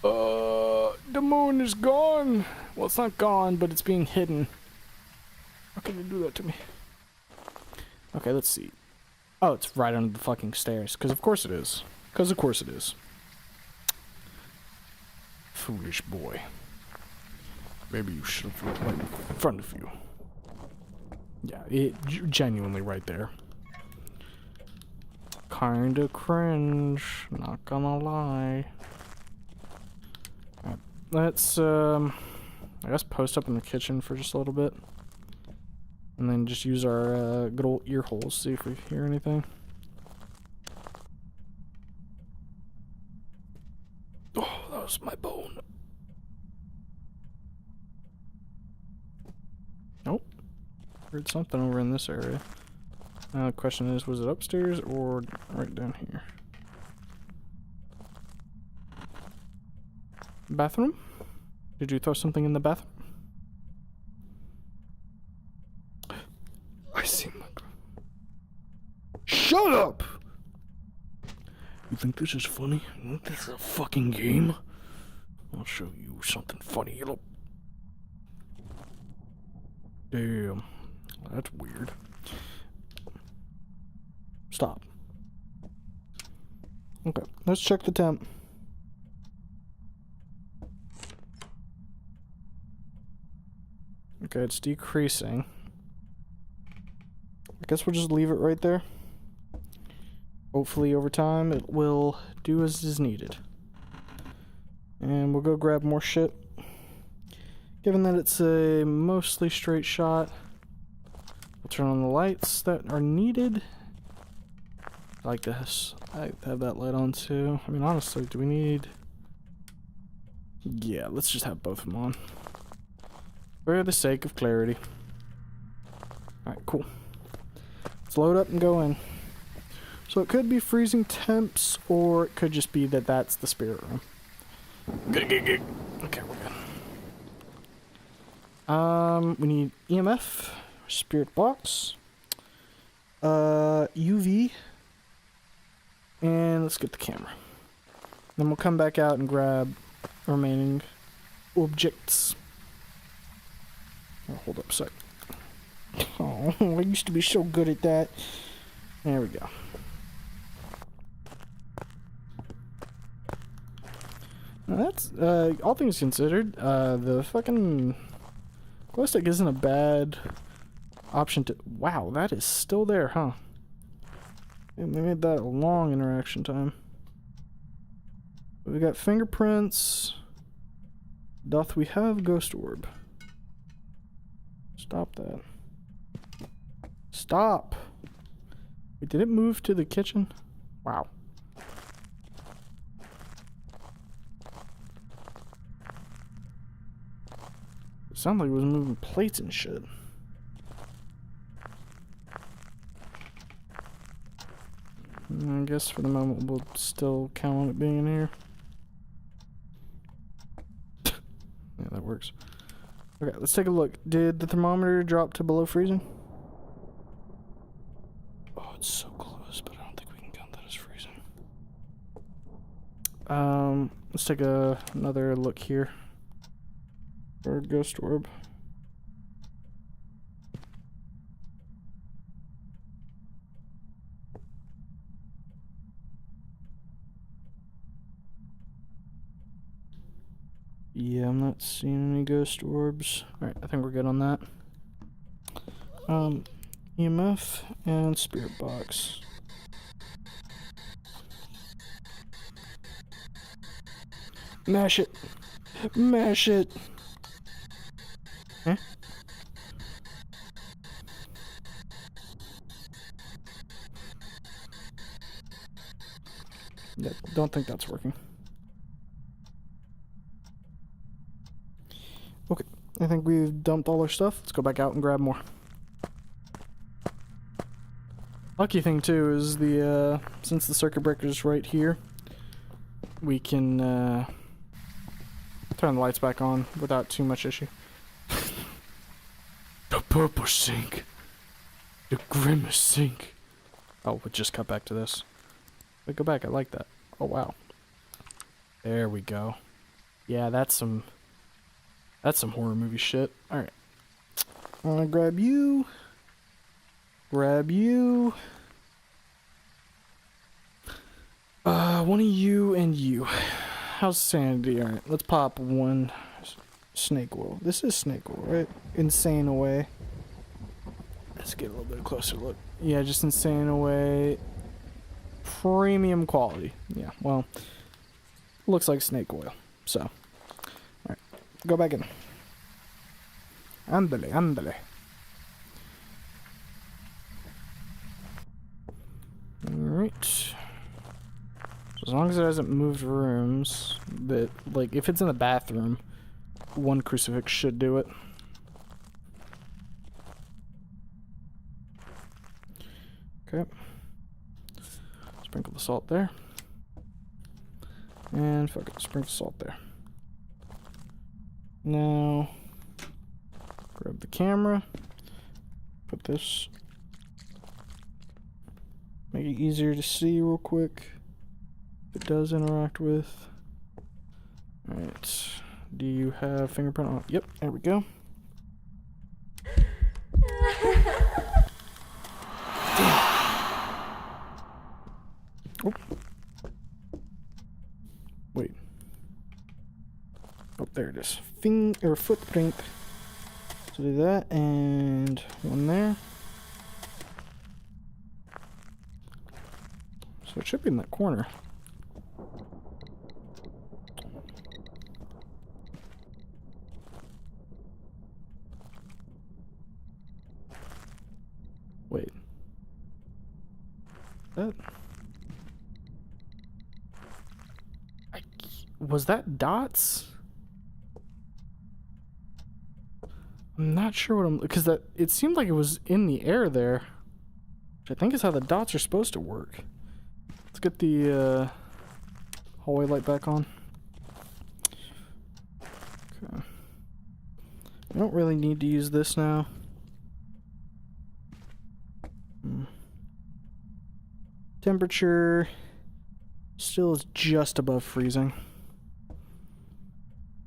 The moon is gone. Well, it's not gone, but it's being hidden. How can they do that to me? Okay, let's see. Oh, it's right under the fucking stairs. Because of course it is. Because of course it is. Foolish boy. Maybe you should have looked right in front of you. Yeah, genuinely right there. Kinda cringe, not gonna lie. Alright, let's, I guess post up in the kitchen for just a little bit. And then just use our, good old ear holes, see if we hear anything. Oh, that was my bone. Nope. Heard something over in this area. The question is, was it upstairs or right down here? Bathroom? Did you throw something in the bathroom? I see my... Shut up! You think this is funny? You think this is a fucking game? I'll show you something funny, you little... Damn. That's weird. Stop. Okay, let's check the temp. Okay, it's decreasing. I guess we'll just leave it right there. Hopefully over time it will do as is needed. And we'll go grab more shit. Given that it's a mostly straight shot, we'll turn on the lights that are needed. Like this. I have that light on too. I mean, honestly, do we need... Yeah, let's just have both of them on. For the sake of clarity. Alright, cool. Let's load up and go in. So it could be freezing temps, or it could just be that that's the spirit room. Okay, we're good. We need EMF, spirit box, UV, and let's get the camera. Then we'll come back out and grab remaining objects. Oh, hold up a sec. Oh, I used to be so good at that. There we go. Now that's, all things considered, the fucking glow stick isn't a bad option to... Wow, that is still there, huh? They made that a long interaction time. We got fingerprints. Doth we have ghost orb? Stop that. Stop! Wait, did it move to the kitchen? Wow. It sounded like it was moving plates and shit. I guess for the moment we'll still count on it being in here. Yeah, that works. Okay, let's take a look. Did the thermometer drop to below freezing? Oh, it's so close, but I don't think we can count that as freezing. Let's take another look here. For ghost orb. Yeah, I'm not seeing any ghost orbs. Alright, I think we're good on that. EMF and spirit box. Mash it! Mash it! Huh? Yeah, don't think that's working. Okay, I think we've dumped all our stuff. Let's go back out and grab more. Lucky thing too is the since the circuit breaker's right here, we can turn the lights back on without too much issue. The purple sink. The grimmest sink. Oh, we'll just cut back to this. Wait, go back, I like that. Oh wow. There we go. Yeah, that's some horror movie shit. Alright. I wanna grab you. Grab you. One of you and you. How's sanity? Alright, let's pop one snake oil. This is snake oil, right? Insane away. Let's get a little bit closer look. Yeah, just insane away. Premium quality. Yeah, well, looks like snake oil. So, alright, go back in. Ándale, ándale. Alright. As long as it hasn't moved rooms, that, like, if it's in the bathroom, one crucifix should do it. Okay. Sprinkle the salt there. And fuck it, sprinkle salt there. Now, grab the camera. Put this. Make it easier to see real quick. If it does interact with. Alright. Do you have fingerprint on? Yep, there we go. Oh. Wait. Oh, there it is. Footprint. So do that, and one there. So it should be in that corner. Wait. That... Was that dots? I'm not sure what I'm... Because that... It seemed like it was in the air there. Which I think is how the dots are supposed to work. Let's get the hallway light back on. Okay. We don't really need to use this now. Temperature still is just above freezing.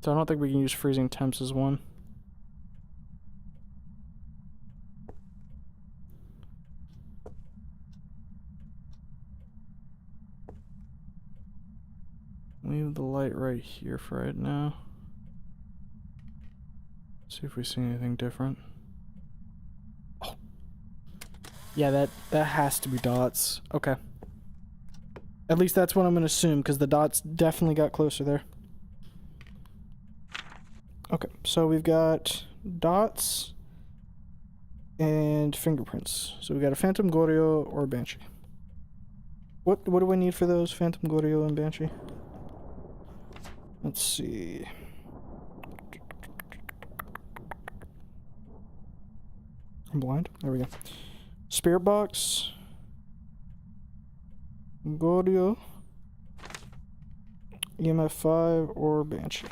So I don't think we can use freezing temps as one. Leave the light right here for right now. See if we see anything different. Oh. Yeah, that has to be dots. Okay. At least that's what I'm going to assume, because the dots definitely got closer there. Okay, so we've got dots and fingerprints. So we got a Phantom Goryo or a Banshee. What do I need for those, Phantom Goryo and Banshee? Let's see. I'm blind. There we go. Spirit box. Goryo. EMF 5 or Banshee.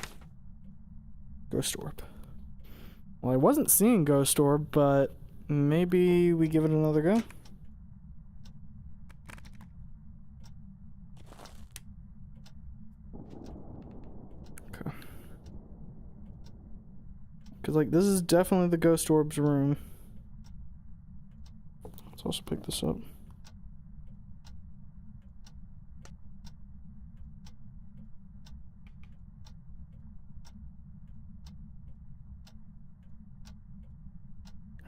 Ghost Orb. Well, I wasn't seeing Ghost Orb, but maybe we give it another go. Okay. Because, like, this is definitely the Ghost Orb's room. Let's also pick this up.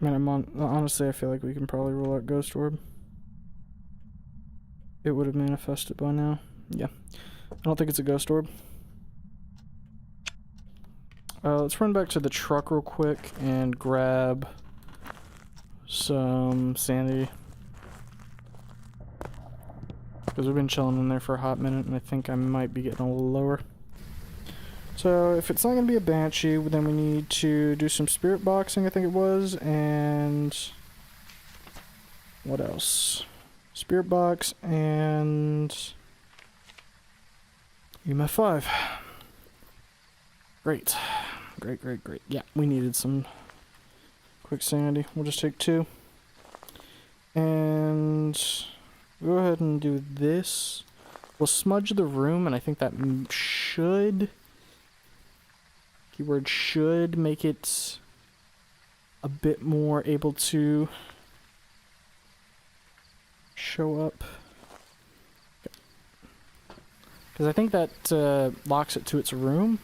I mean, honestly, I feel like we can probably rule out Ghost Orb. It would have manifested by now. Yeah. I don't think it's a Ghost Orb. Let's run back to the truck real quick and grab some sanity. Because we've been chilling in there for a hot minute, and I think I might be getting a little lower. So, if it's not going to be a Banshee, then we need to do some spirit boxing, I think it was, and... what else? Spirit box, and... EMF 5. Great. Great. Yeah, we needed some quick sanity. We'll just take 2. And... go ahead and do this. We'll smudge the room, and I think that should... Keyword should make it a bit more able to show up. Because I think that locks it to its room.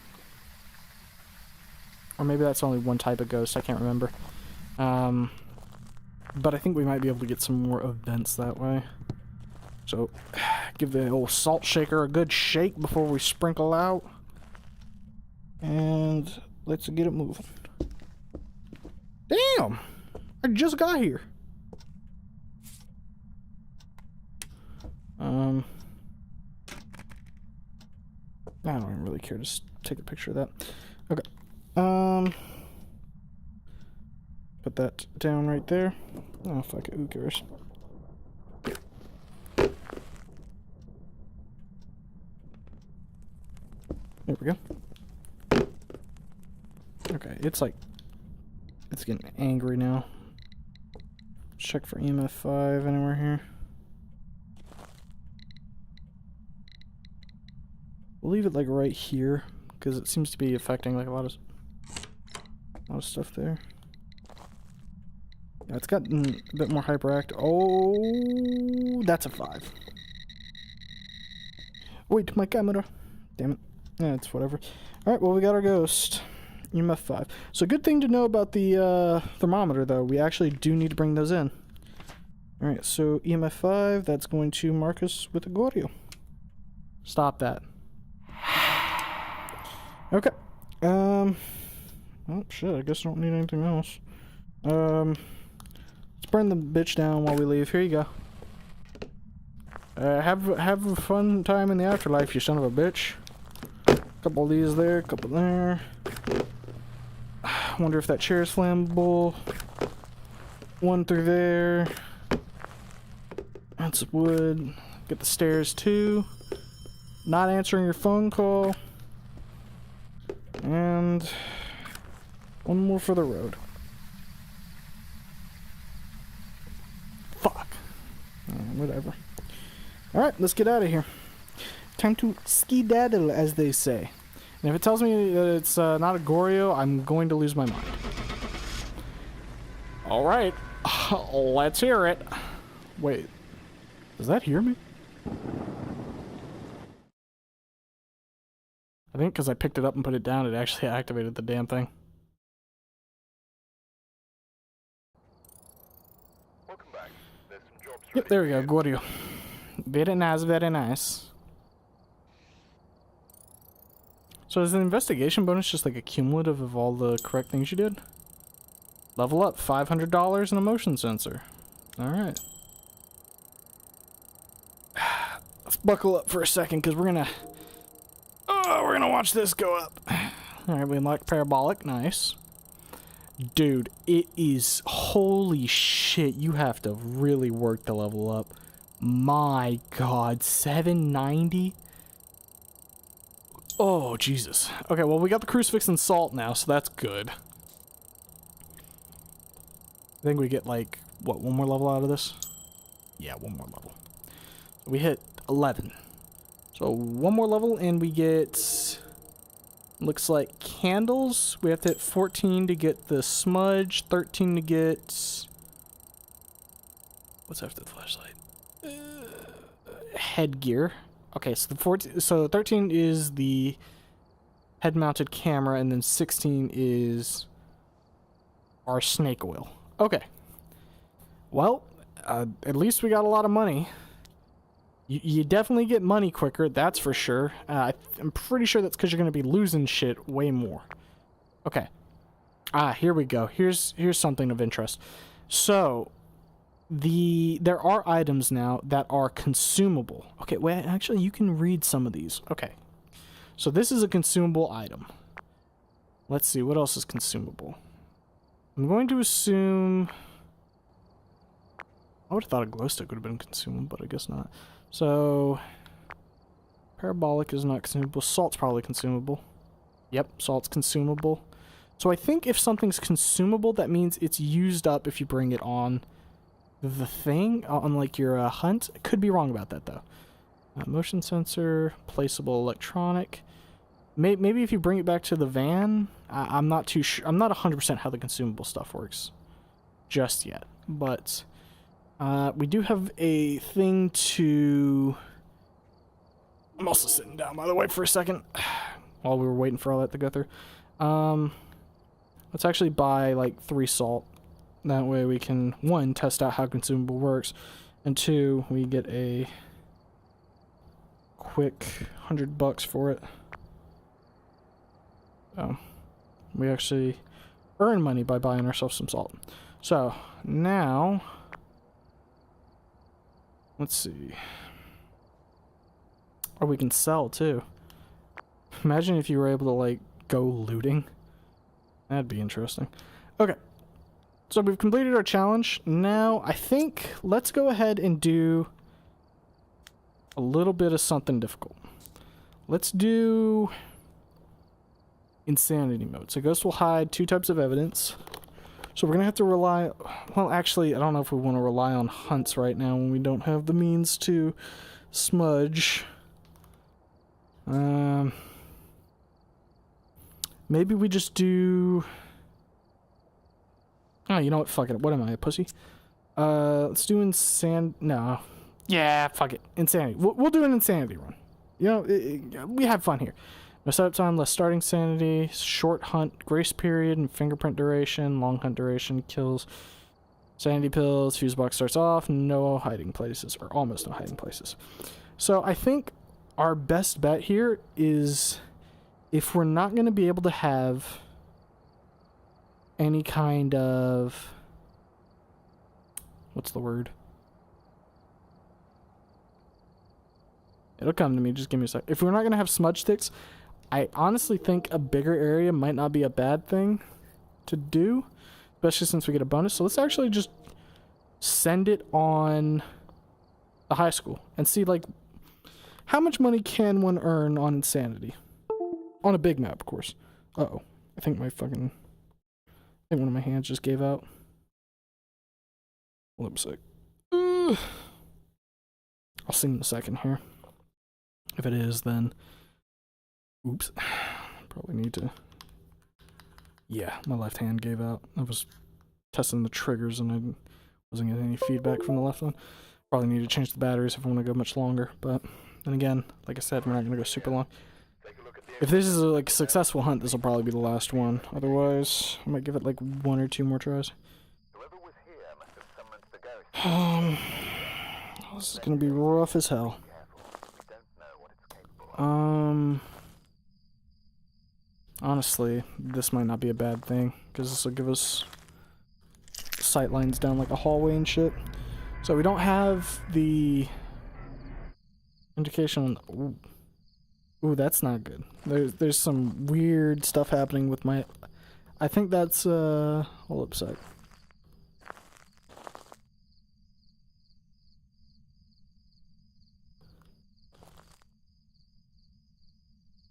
Or maybe that's only one type of ghost, I can't remember. But I think we might be able to get some more events that way. So, give the old salt shaker a good shake before we sprinkle out. And let's get it moving. Damn! I just got here. I don't even really care. Just take a picture of that. Okay. Put that down right there. Oh, fuck it. Who cares? There we go. Okay, it's getting angry now. Check for EMF 5 anywhere here. We'll leave it like right here because it seems to be affecting like a lot of stuff there. Yeah, it's gotten a bit more hyperactive. Oh, that's a 5. Wait, my camera. Damn it. Yeah, it's whatever. Alright, well, we got our ghost. EMF 5. So, good thing to know about the thermometer, though. We actually do need to bring those in. Alright, so EMF 5, that's going to mark us with a Goryo. Stop that. Okay. Oh, shit, I guess I don't need anything else. Let's burn the bitch down while we leave. Here you go. Have a fun time in the afterlife, you son of a bitch. Couple of these there, couple there. Wonder if that chair is flammable. One through there. That's wood. Get the stairs too. Not answering your phone call. And one more for the road. Fuck. Whatever. Alright, let's get out of here. Time to skedaddle, as they say. And if it tells me that it's not a Goryo, I'm going to lose my mind. Alright. Let's hear it. Wait. Does that hear me? I think because I picked it up and put it down, it actually activated the damn thing. Welcome back. There's some jobs Yep, ready there we for go. you. Goryo. Very nice, very nice. So is the investigation bonus just like a cumulative of all the correct things you did? Level up, $500 and a motion sensor. Alright. Let's buckle up for a second because we're gonna watch this go up. Alright, we unlocked parabolic, nice. Dude, it is, holy shit, you have to really work to level up. My god, 790? Oh, Jesus. Okay, well, we got the crucifix and salt now, so that's good. I think we get, like, what, one more level out of this? Yeah, one more level. We hit 11. So, one more level, and we get... Looks like candles. We have to hit 14 to get the smudge, 13 to get... What's after the flashlight? Headgear. Okay, so so 13 is the head-mounted camera, and then 16 is our snake oil. Okay. Well, at least we got a lot of money. You definitely get money quicker, that's for sure. I'm pretty sure that's because you're going to be losing shit way more. Okay. Here we go. Here's something of interest. So, there are items now that are consumable. Okay, wait, actually, you can read some of these. Okay. So this is a consumable item. Let's see, what else is consumable? I'm going to assume... I would have thought a glow stick would have been consumable, but I guess not. So... Parabolic is not consumable. Salt's probably consumable. Yep, salt's consumable. So I think if something's consumable, that means it's used up if you bring it on the thing, on like your hunt. Could be wrong about that though. Motion sensor, placeable electronic. Maybe if you bring it back to the van, I'm not too sure. I'm not 100% how the consumable stuff works just yet. But we do have a thing to... I'm also sitting down, by the way, for a second while we were waiting for all that to go through. Let's actually buy like 3 salt. That way we can, 1, test out how consumable works, and 2, we get a quick $100 for it. So we actually earn money by buying ourselves some salt. So now let's see. Or we can sell too. Imagine if you were able to like go looting. That'd be interesting. Okay. So we've completed our challenge. Now I think let's go ahead and do a little bit of something difficult. Let's do insanity mode. So Ghost will hide 2 types of evidence. So we're gonna have to rely... Well, actually, I don't know if we want to rely on hunts right now when we don't have the means to smudge. Maybe we just do... Oh, you know what? Fuck it. What am I, a pussy? Let's do No. Yeah, fuck it. Insanity. We'll do an insanity run. You know, we have fun here. No setup time, less starting sanity, short hunt, grace period, and fingerprint duration, long hunt duration, kills, sanity pills, fuse box starts off, no hiding places, or almost no hiding places. So I think our best bet here is if we're not going to be able to have any kind of... What's the word? It'll come to me, just give me a sec. If we're not going to have smudge sticks, I honestly think a bigger area might not be a bad thing to do, especially since we get a bonus. So let's actually just send it on the high school and see, like, how much money can one earn on insanity? On a big map, of course. Uh-oh. I think one of my hands just gave out. Hold up a sec. I'll see in a second here. If it is, then... Oops. Probably need to... Yeah, my left hand gave out. I was testing the triggers and I wasn't getting any feedback from the left one. Probably need to change the batteries if I want to go much longer. But then again, like I said, we're not going to go super long. If this is a like successful hunt, this will probably be the last one. Otherwise, I might give it like 1 or 2 more tries. This is going to be rough as hell. Honestly, this might not be a bad thing, because this will give us sight lines down like a hallway and shit. So we don't have the indication on... Ooh, that's not good. There's some weird stuff happening with my... I think that's, hold up a sec.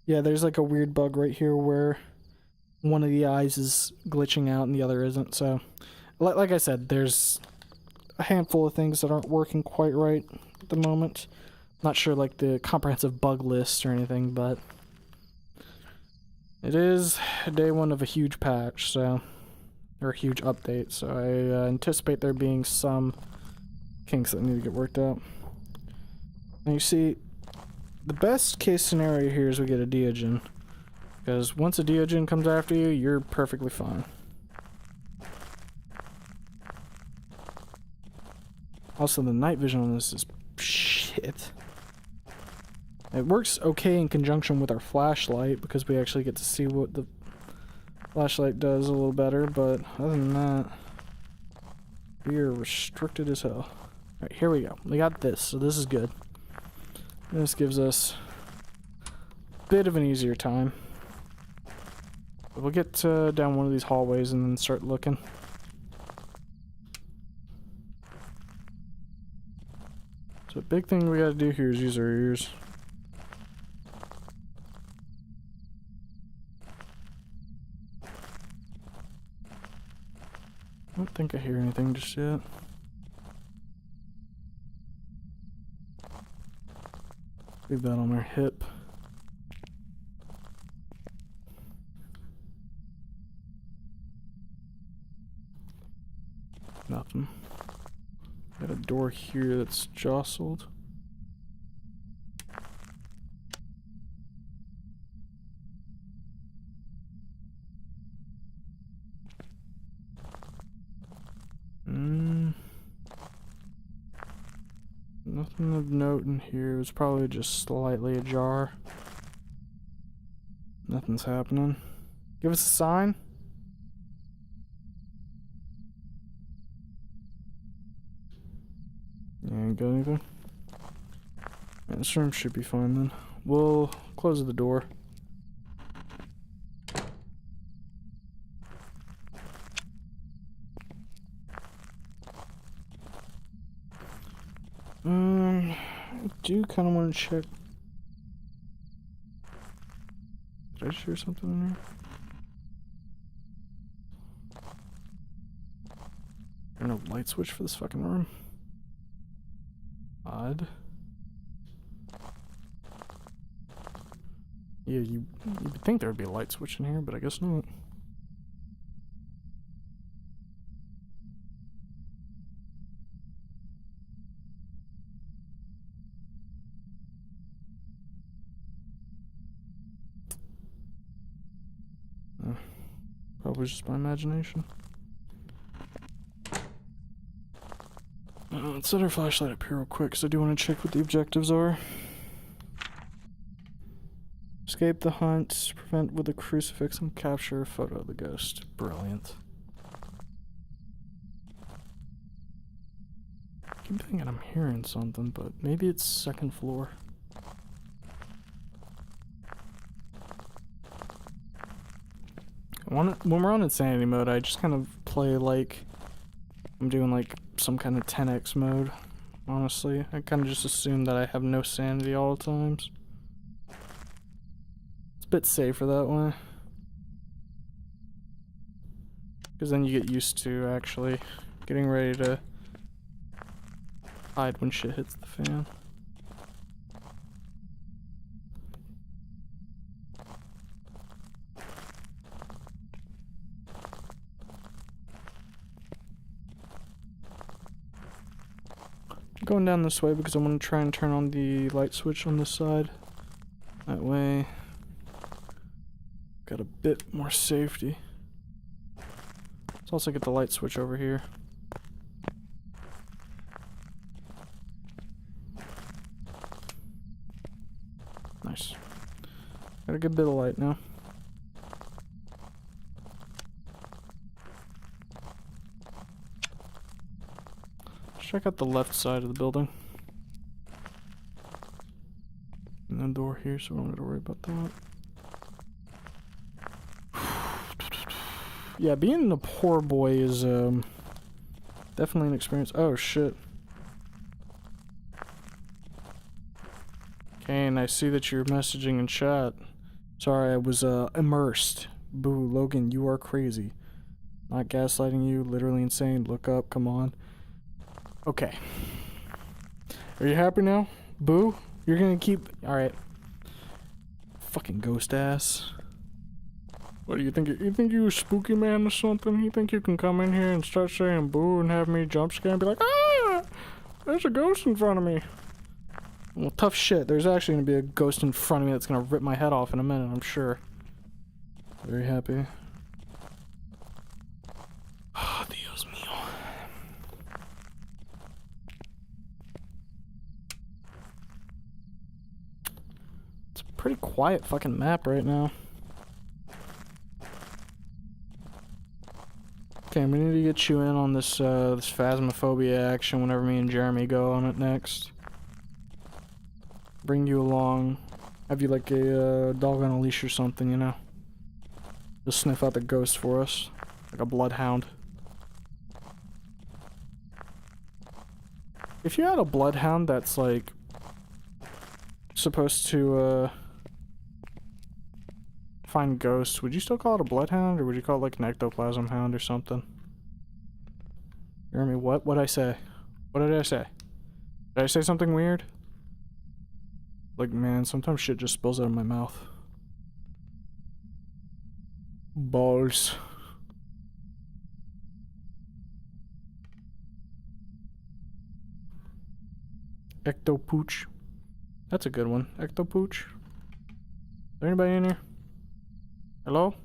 Yeah, there's like a weird bug right here where one of the eyes is glitching out and the other isn't. So, like I said, there's a handful of things that aren't working quite right at the moment. Not sure like the comprehensive bug list or anything, but it is day 1 of a huge patch, so, or a huge update. So I anticipate there being some kinks that need to get worked out. And you see, the best case scenario here is we get a Deogen, because once a Deogen comes after you, you're perfectly fine. Also, the night vision on this is shit. It works okay in conjunction with our flashlight, because we actually get to see what the flashlight does a little better, but other than that, we are restricted as hell. Alright, here we go. We got this, so this is good. This gives us a bit of an easier time. But we'll get down one of these hallways and then start looking. So a big thing we gotta do here is use our ears. I don't think I hear anything just yet. Leave that on our hip. Nothing. Got a door here that's jostled. Nothing of note in here. It was probably just slightly ajar. Nothing's happening. Give us a sign. You ain't got anything? Yeah, this room should be fine then. We'll close the door. I do kind of want to check. Did I just hear something in there? There's no light switch for this fucking room. Odd. Yeah, you would think there would be a light switch in here, but I guess not. Probably just my imagination. Let's set our flashlight up here real quick, because I do want to check what the objectives are. Escape the hunt, prevent with a crucifix, and capture a photo of the ghost. Brilliant. I keep thinking I'm hearing something, but maybe it's second floor. When we're on insanity mode, I just kind of play like I'm doing like some kind of 10x mode, honestly. I kind of just assume that I have no sanity all the times. It's a bit safer that way. Because then you get used to actually getting ready to hide when shit hits the fan. Going down this way because I want to try and turn on the light switch on this side. That way, got a bit more safety. Let's also get the light switch over here. Nice. Got a good bit of light now. Check out the left side of the building. And the door here, so we don't have to worry about that. Yeah, being a poor boy is definitely an experience. Oh shit. Kane, I see that you're messaging in chat. Sorry, I was immersed. Boo, Logan, you are crazy. Not gaslighting you, literally insane. Look up, come on. Okay. Are you happy now? Boo? You're gonna keep... Alright. Fucking ghost ass. What do you think? You think you're a spooky man or something? You think you can come in here and start saying boo and have me jump scare and be like, ah! There's a ghost in front of me. Well, tough shit. There's actually gonna be a ghost in front of me that's gonna rip my head off in a minute, I'm sure. Very happy. Oh, Dios mío. It's a pretty quiet fucking map right now. Okay, we need to get you in on this this Phasmophobia action whenever me and Jeremy go on it next. Bring you along. Have you like a dog on a leash or something, you know? Just sniff out the ghost for us. Like a bloodhound. If you had a bloodhound that's like supposed to find ghosts, would you still call it a bloodhound, or would you call it like an ectoplasm hound or something? Jeremy, what? What'd I say? What did I say? Did I say something weird? Like, man, sometimes shit just spills out of my mouth. Balls. Ectopooch. That's a good one. Ectopooch. Is there anybody in here? Hello?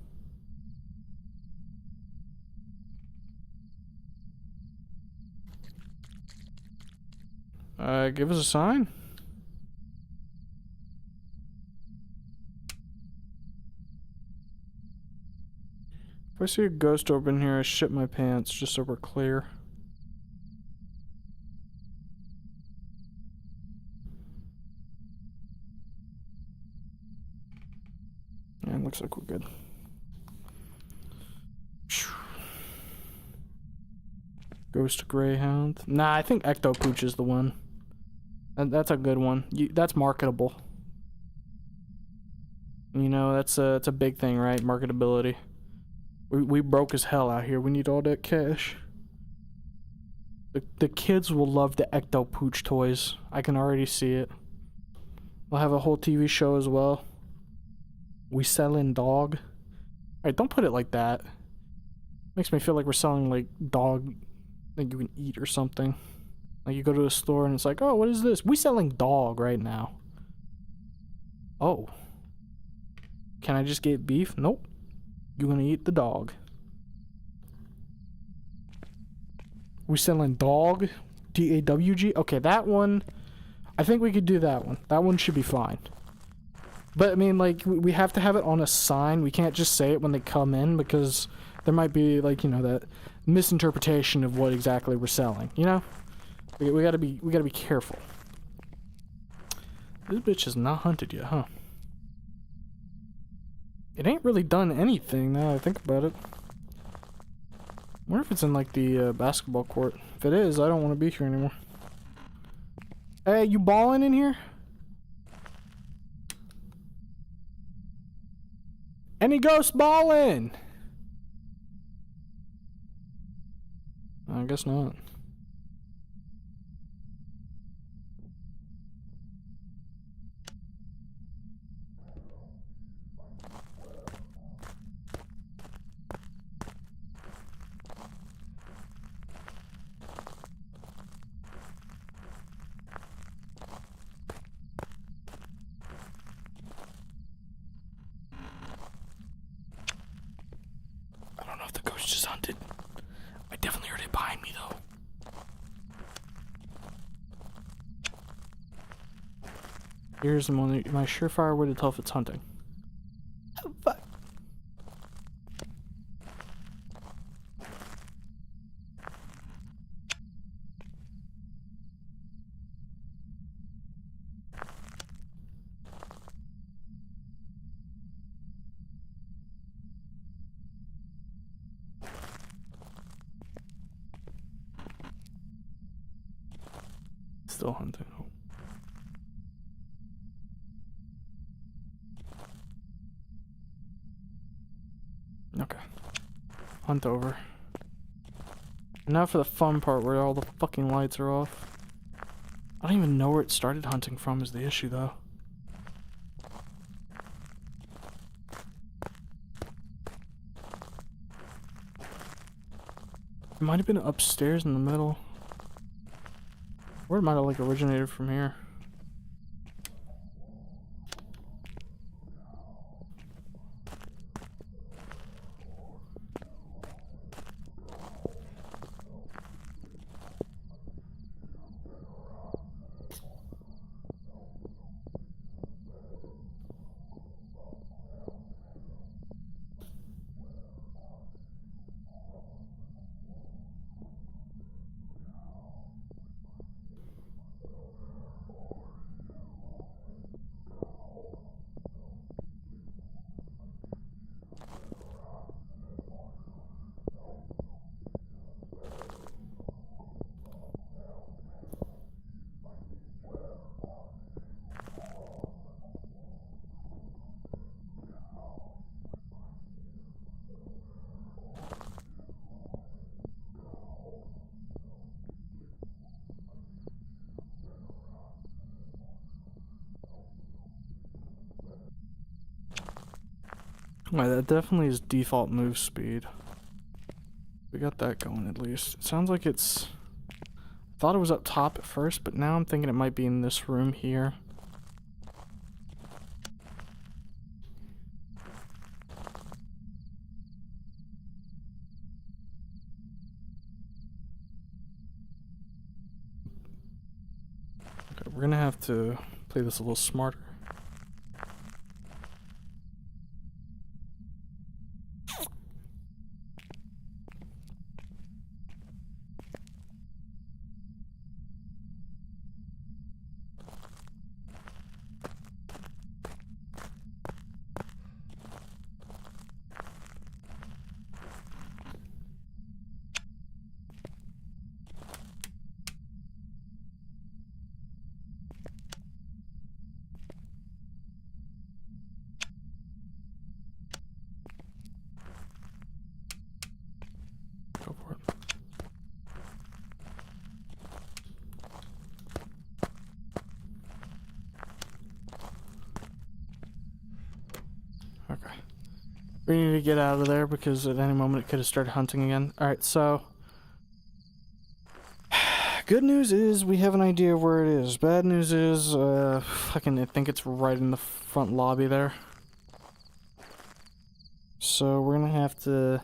Give us a sign. If I see a ghost orb in here, I shit my pants just so we're clear. Yeah, it looks like we're good. Ghost Greyhound. Nah, I think Ectopooch is the one. That's a good one. That's marketable. You know, that's a big thing, right? Marketability. We broke as hell out here. We need all that cash. The kids will love the Ectopooch toys. I can already see it. We'll have a whole TV show as well. We selling dog. Alright, don't put it like that. Makes me feel like we're selling like dog that you can eat or something. Like you go to a store and it's like, oh, what is this? We selling dog right now. Oh. Can I just get beef? Nope. You're gonna eat the dog. We selling dog? D-A-W-G? Okay, that one. I think we could do that one. That one should be fine. But I mean, like, we have to have it on a sign. We can't just say it when they come in because there might be, like, you know, that misinterpretation of what exactly we're selling. You know, we gotta be careful. This bitch is not hunted yet, huh? It ain't really done anything now that I think about it. I wonder if it's in like the basketball court. If it is, I don't want to be here anymore. Hey, you balling in here? Any ghosts balling? I guess not. I don't know if the ghost just hunted. I definitely heard it behind me though. Here's my surefire way to tell if it's hunting. Oh, fuck. Still hunting. Oh. Okay. Hunt over. Now for the fun part where all the fucking lights are off. I don't even know where it started hunting from is the issue though. It might have been upstairs in the middle. Or it might have like originated from here. Alright, that definitely is default move speed. We got that going at least. It sounds like it's... I thought it was up top at first, but now I'm thinking it might be in this room here. Okay, we're gonna have to play this a little smarter. Go for it. Okay. We need to get out of there because at any moment it could have started hunting again. Alright, so... Good news is we have an idea of where it is. Bad news is, I think it's right in the front lobby there. So we're gonna have to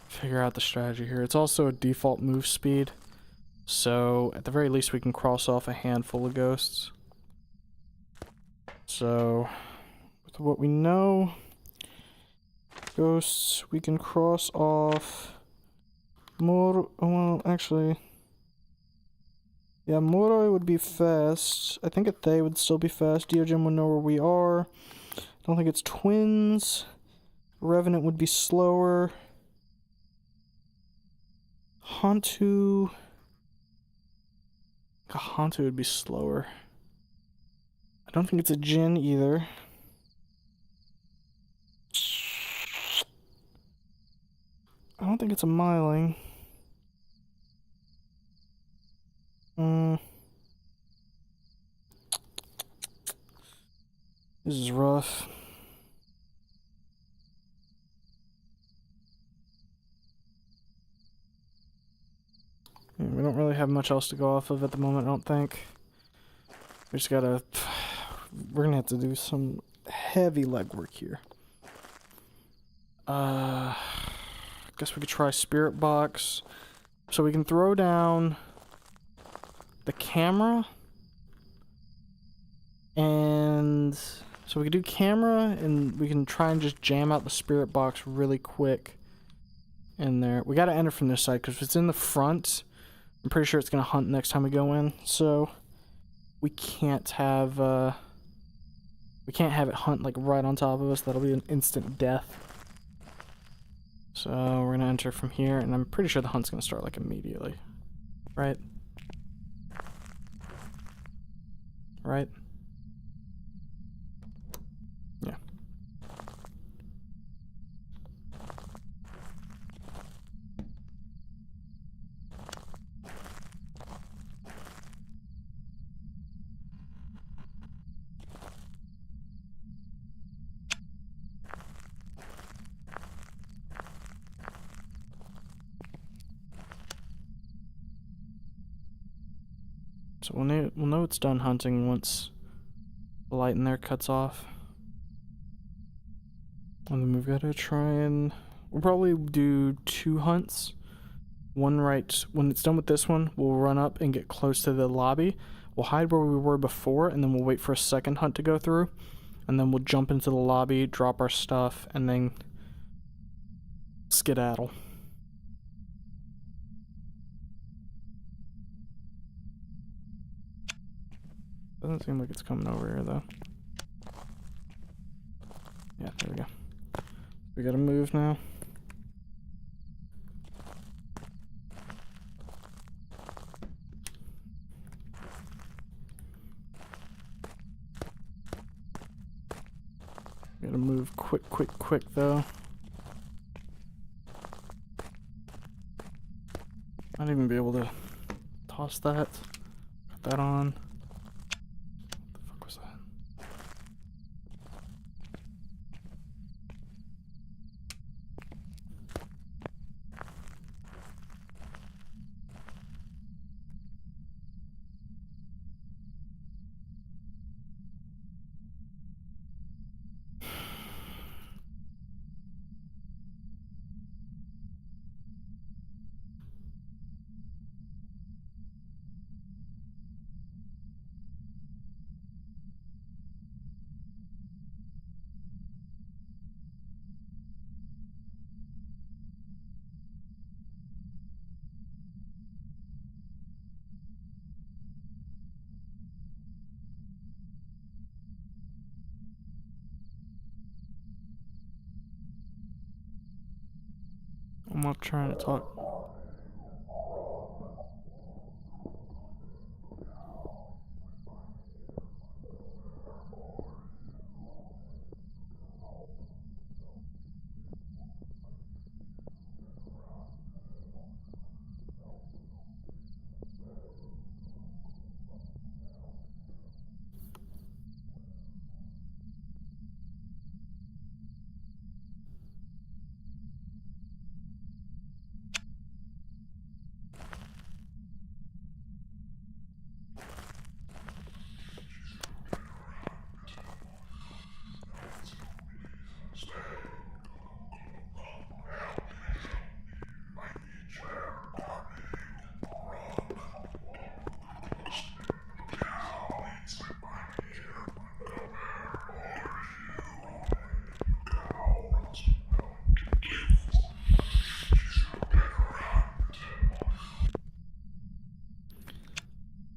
figure out the strategy here. It's also a default move speed. So at the very least we can cross off a handful of ghosts. So with what we know, ghosts, we can cross off more, well actually, yeah, Moroi would be fast. I think they would still be fast. Diogen would know where we are. I don't think it's twins. Revenant would be slower. Hantu would be slower. I don't think it's a Jin either. I don't think it's a Myling. This is rough. Yeah, we don't really have much else to go off of at the moment, I don't think. We just gotta... We're gonna have to do some heavy legwork here. Guess we could try Spirit Box. So we can throw down the camera. And... So we can do camera, and we can try and just jam out the Spirit Box really quick in there. We gotta enter from this side, because if it's in the front, I'm pretty sure it's gonna hunt next time we go in. So we can't have it hunt like right on top of us. That'll be an instant death. So we're gonna enter from here, and I'm pretty sure the hunt's gonna start like immediately. Right? Right? Yeah. So we'll know it's done hunting once the light in there cuts off. And then we've got to try and... We'll probably do 2 hunts. One right... When it's done with this one, we'll run up and get close to the lobby. We'll hide where we were before, and then we'll wait for a second hunt to go through. And then we'll jump into the lobby, drop our stuff, and then skedaddle. Doesn't seem like it's coming over here, though. Yeah, there we go. We gotta move now. Gotta move quick, though. Not even be able to toss that. Put that on. not trying to talk.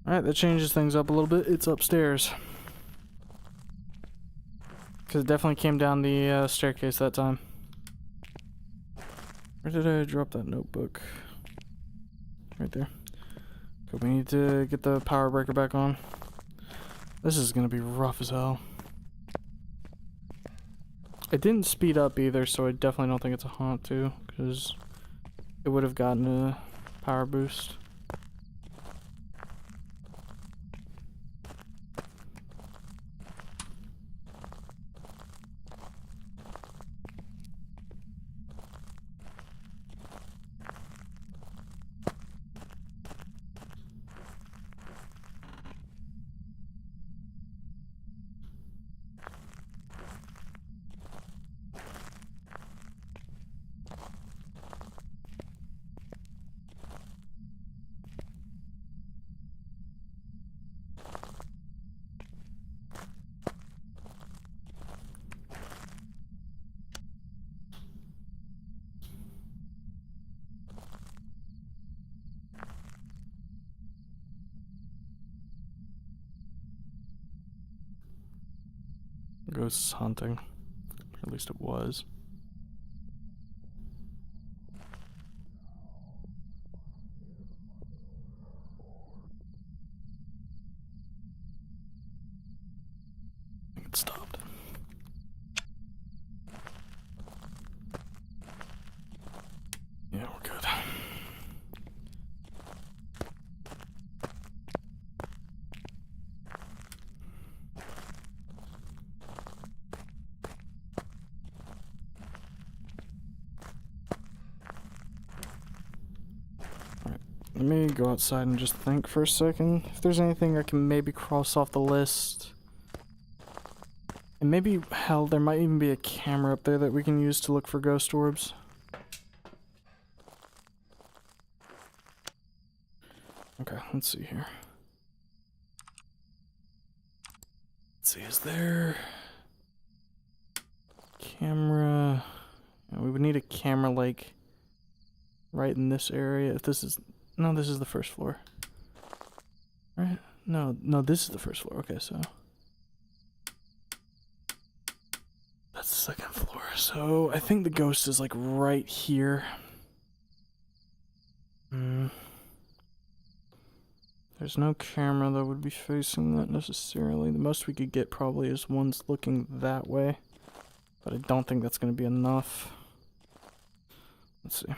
Alright, that changes things up a little bit. It's upstairs. Because it definitely came down the staircase that time. Where did I drop that notebook? Right there. Okay, we need to get the power breaker back on. This is gonna be rough as hell. It didn't speed up either, so I definitely don't think it's a haunt too, because it would have gotten a power boost. Ghosts hunting. Or at least it was. I think it stopped. Yeah, we're good. Let me go outside and just think for a second. If there's anything I can maybe cross off the list. And maybe, hell, there might even be a camera up there that we can use to look for ghost orbs. Okay, let's see here. Let's see, is there... camera... Yeah, we would need a camera, like, right in this area. If this is... No, this is the first floor. Right? No, this is the first floor. Okay, so... that's the second floor. So, I think the ghost is, like, right here. There's no camera that would be facing that necessarily. The most we could get probably is one's looking that way. But I don't think that's going to be enough. Let's see.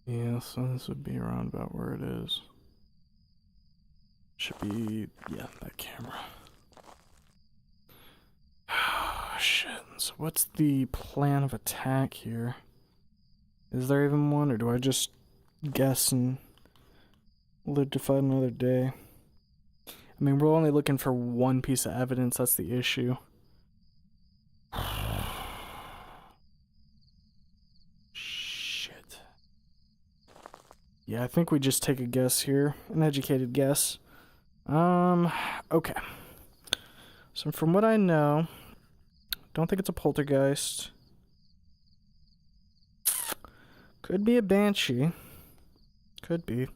Yeah, so this would be around about where it is. Should be, yeah, that camera. Oh, shit. So what's the plan of attack here? Is there even one, or do I just guess and live to fight another day? I mean, we're only looking for one piece of evidence, that's the issue. Shit. Yeah, I think we just take a guess here. An educated guess. Okay. So from what I know, don't think it's a poltergeist. Could be a banshee. Could be.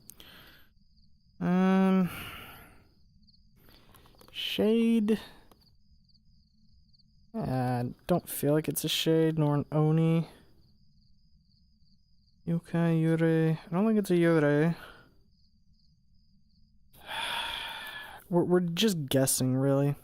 shade. Don't feel like it's a shade nor an oni. Yokai, Yurei. I don't think it's a Yurei. We're just guessing, really.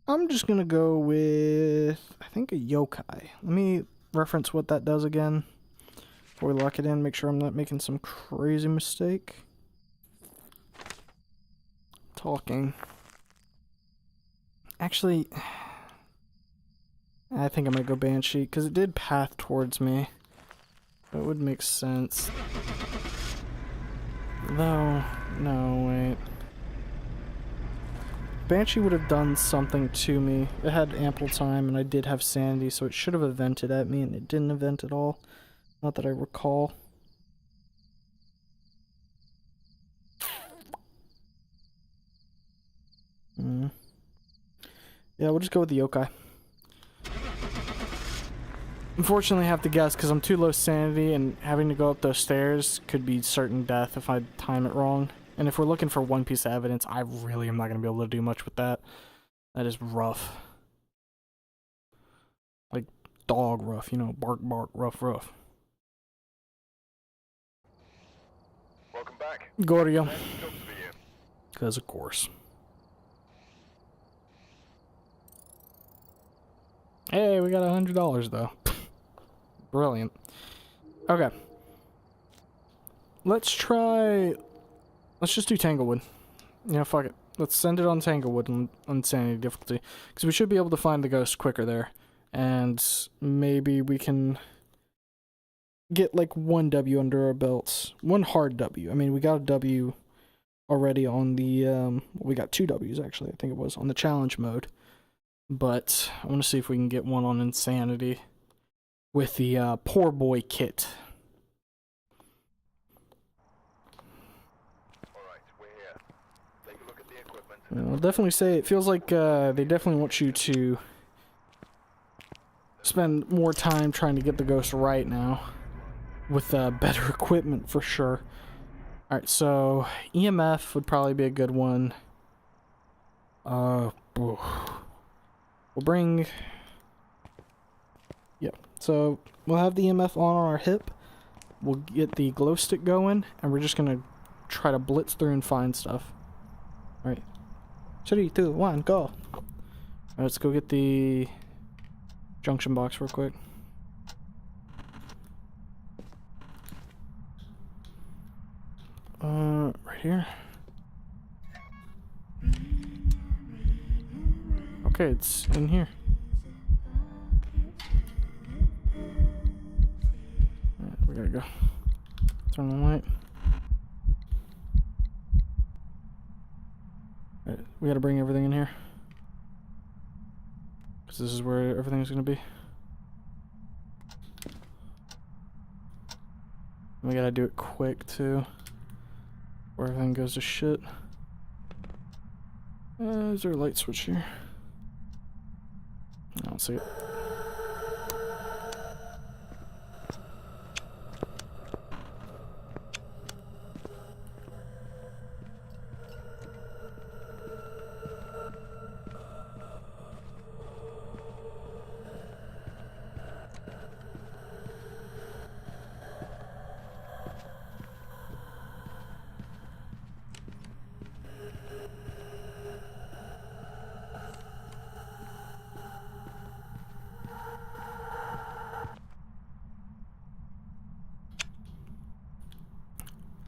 I'm just gonna go with, I think, a yokai. Let me reference what that does again before we lock it in. Make sure I'm not making some crazy mistake. Talking. Actually, I think I'm gonna go Banshee because it did path towards me. That would make sense. Though, no, wait. Banshee would have done something to me. It had ample time, and I did have sanity, so it should have evented at me, and it didn't event at all. Not that I recall. Yeah, we'll just go with the yokai. Unfortunately, I have to guess because I'm too low sanity, and having to go up those stairs could be certain death if I time it wrong. And if we're looking for one piece of evidence, I really am not going to be able to do much with that. That is rough. Like dog rough, you know, bark, bark, rough, rough. Welcome back. Goryo. Nice jobs for you. Because of course. Hey, we got $100 though. Brilliant. Okay. Let's just do Tanglewood. Yeah, fuck it. Let's send it on Tanglewood on Insanity difficulty. Because we should be able to find the ghost quicker there. And maybe we can get like one W under our belts. One hard W. I mean, we got a W already on the, we got 2 Ws actually, I think it was, on the challenge mode. But I want to see if we can get one on Insanity with the Poor Boy kit. I'll definitely say it feels like they definitely want you to spend more time trying to get the ghost right now with better equipment for sure. Alright, so EMF would probably be a good one. We'll bring... Yeah, so we'll have the EMF on our hip. We'll get the glow stick going, and we're just gonna try to blitz through and find stuff. Alright. 3, 2, 1, go! Alright, let's go get the junction box real quick. Right here. Okay, it's in here. Alright, we gotta go. Turn the light. Alright, we gotta bring everything in here. Because this is where everything's gonna be. We gotta do it quick too. Or everything goes to shit. Is there a light switch here? I don't see it.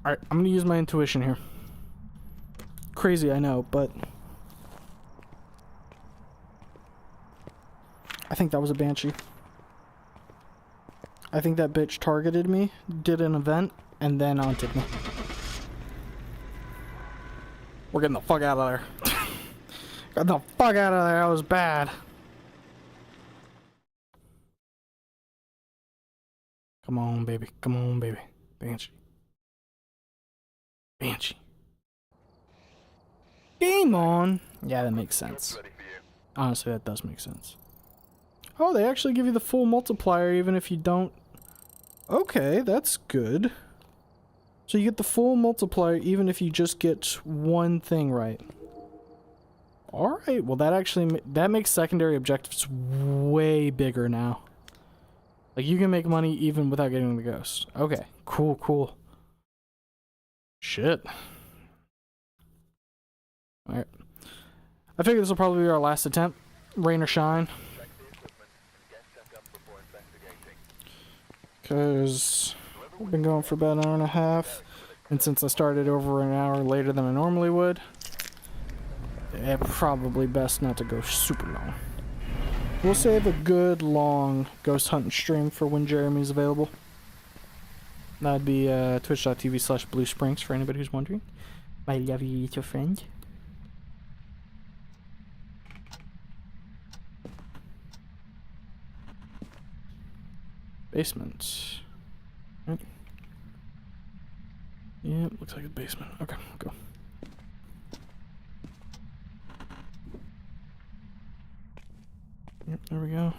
Alright, I'm gonna use my intuition here. Crazy, I know, but... I think that was a Banshee. I think that bitch targeted me, did an event, and then haunted me. We're getting the fuck out of there. Got the fuck out of there, that was bad. Come on, baby. Come on, baby. Banshee. Banshee. Game on! Yeah, that makes sense. Honestly, that does make sense. Oh, they actually give you the full multiplier even if you don't... Okay, that's good. So you get the full multiplier even if you just get one thing right. Alright, well that actually... that makes secondary objectives way bigger now. Like, you can make money even without getting the ghost. Okay, cool, cool. Shit. Alright. I figure this will probably be our last attempt. Rain or shine. Check the equipment and get set up before investigating. Because I've been going for about an hour and a half. And since I started over an hour later than I normally would, it's probably best not to go super long. We'll save a good long ghost hunting stream for when Jeremy's available. That'd be twitch.tv/bluesprings for anybody who's wondering. My lovely little friend. Basement. Right. Yeah, looks like a basement. Okay, go. Yep, there we go.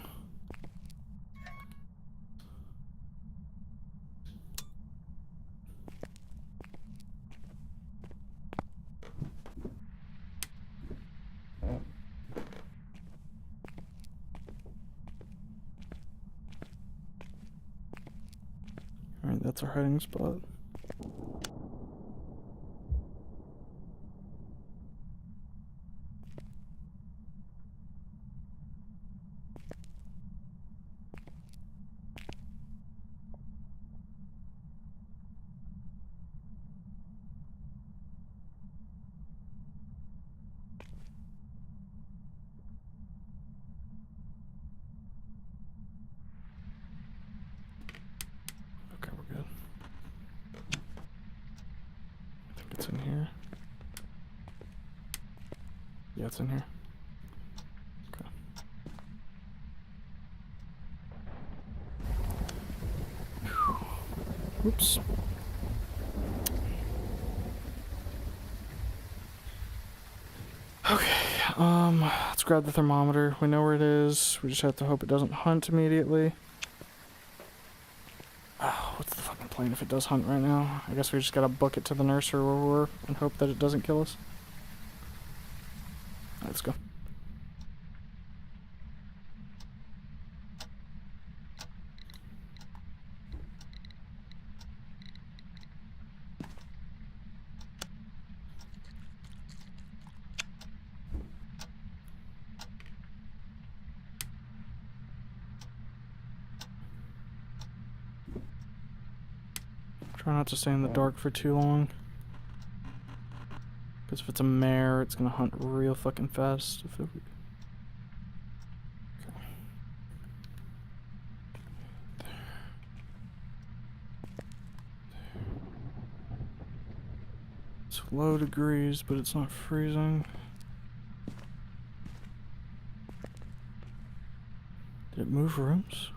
Alright, that's our hiding spot. Okay, we're good. I think it's in here. Yeah, it's in here. Okay. Oops. Okay, let's grab the thermometer. We know where it is. We just have to hope it doesn't hunt immediately. Oh, what's the fucking plan if it does hunt right now? I guess we just gotta book it to the nursery where we were and hope that it doesn't kill us. Alright, let's go. Try not to stay in the dark for too long. Because if it's a mare, it's gonna hunt real fucking fast. If it... Okay. There. It's low degrees, but it's not freezing. Did it move rooms?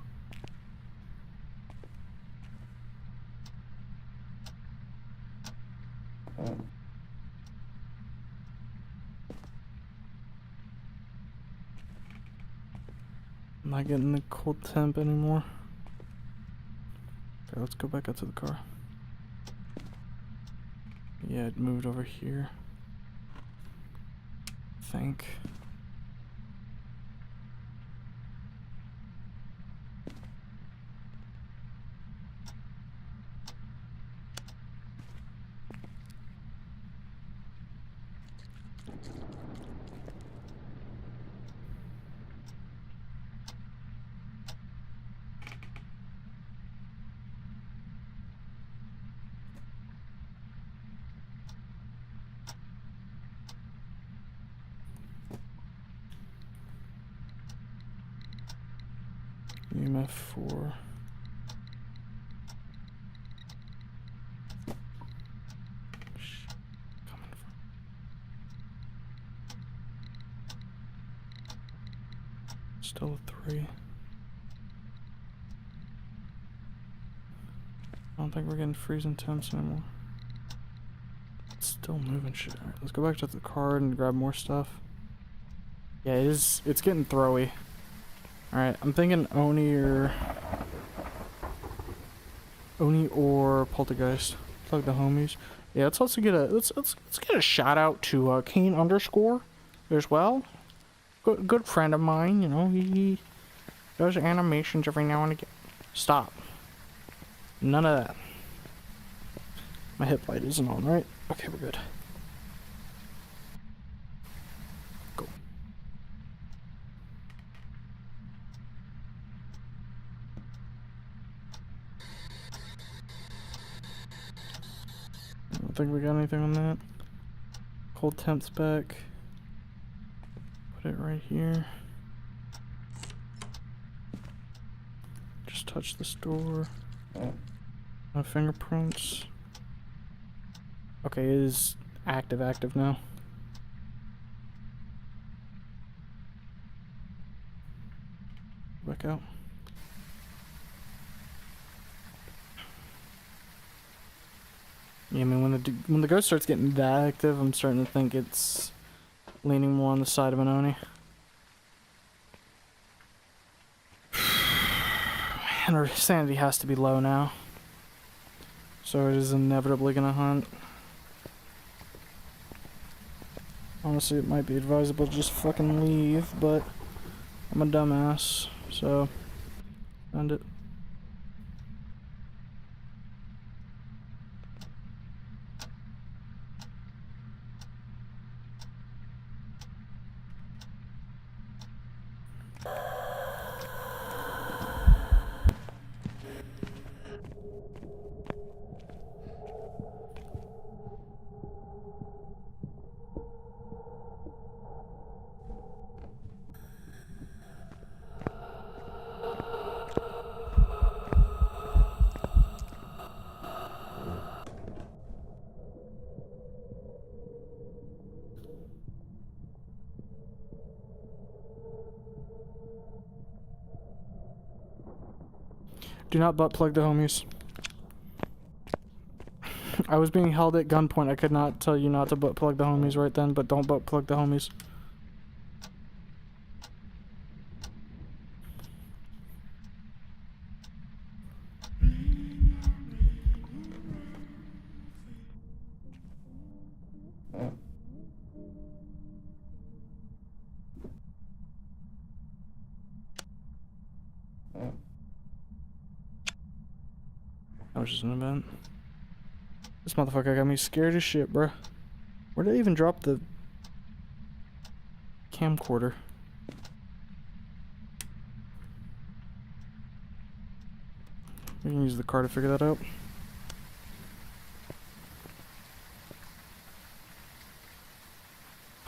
I'm not getting the cold temp anymore. Okay, let's go back out to the car. Yeah, it moved over here. I think. EMF 4. Coming from. Still a 3. I don't think we're getting freezing temps anymore. It's still moving shit. Alright, let's go back to the car and grab more stuff. Yeah, it's getting throwy. Alright, I'm thinking Oni or Poltergeist. Plug the homies. Yeah, let's also get a let's get a shout out to Kane underscore as well. Good friend of mine, you know, he does animations every now and again. Stop. None of that. My hip light isn't on, right? Okay, we're good. Go. I don't think we got anything on that. Cold temps back. Put it right here. Just touch this door. No fingerprints. Okay, it is active now. Back out. Yeah, I mean, when the ghost starts getting that active, I'm starting to think it's leaning more on the side of an Oni. And our sanity has to be low now. So it is inevitably gonna hunt. Honestly, it might be advisable to just fucking leave, but I'm a dumbass, so end it. Do not butt plug the homies. I was being held at gunpoint. I could not tell you not to butt plug the homies right then, but don't butt plug the homies. That was just an event. This motherfucker got me scared as shit, bruh. Where did I even drop the camcorder? We can use the car to figure that out.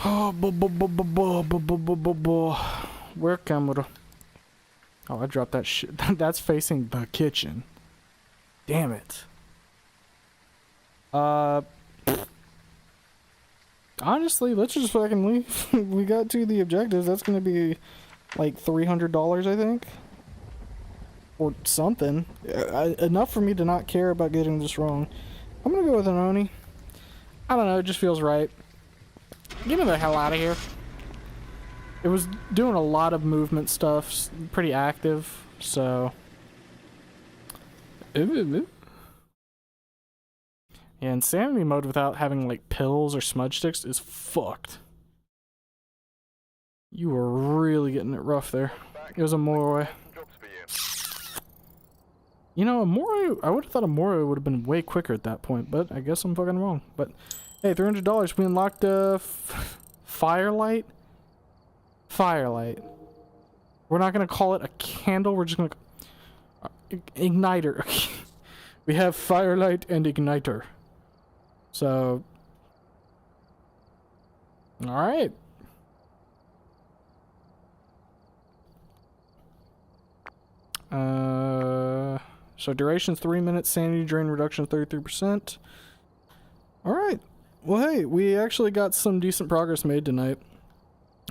Oh, where camera? Oh, I dropped that shit. That's facing the kitchen. Damn it. Honestly, let's just fucking leave. We got to the objectives. That's gonna be like $300, I think. Or something. Enough for me to not care about getting this wrong. I'm gonna go with an Oni. I don't know, it just feels right. Get me the hell out of here. It was doing a lot of movement stuff, pretty active, so... Yeah, insanity mode without having like pills or smudge sticks is fucked. You were really getting it rough there. It was a Moroi. You know, a Moroi, I would have thought a Moroi would have been way quicker at that point, but I guess I'm fucking wrong. But hey, $300. We unlocked Firelight. Firelight. We're not gonna call it a candle. We're just gonna igniter. We have Firelight and Igniter. So, all right. So duration's 3 minutes, sanity drain reduction 33%. All right. Well, hey, we actually got some decent progress made tonight.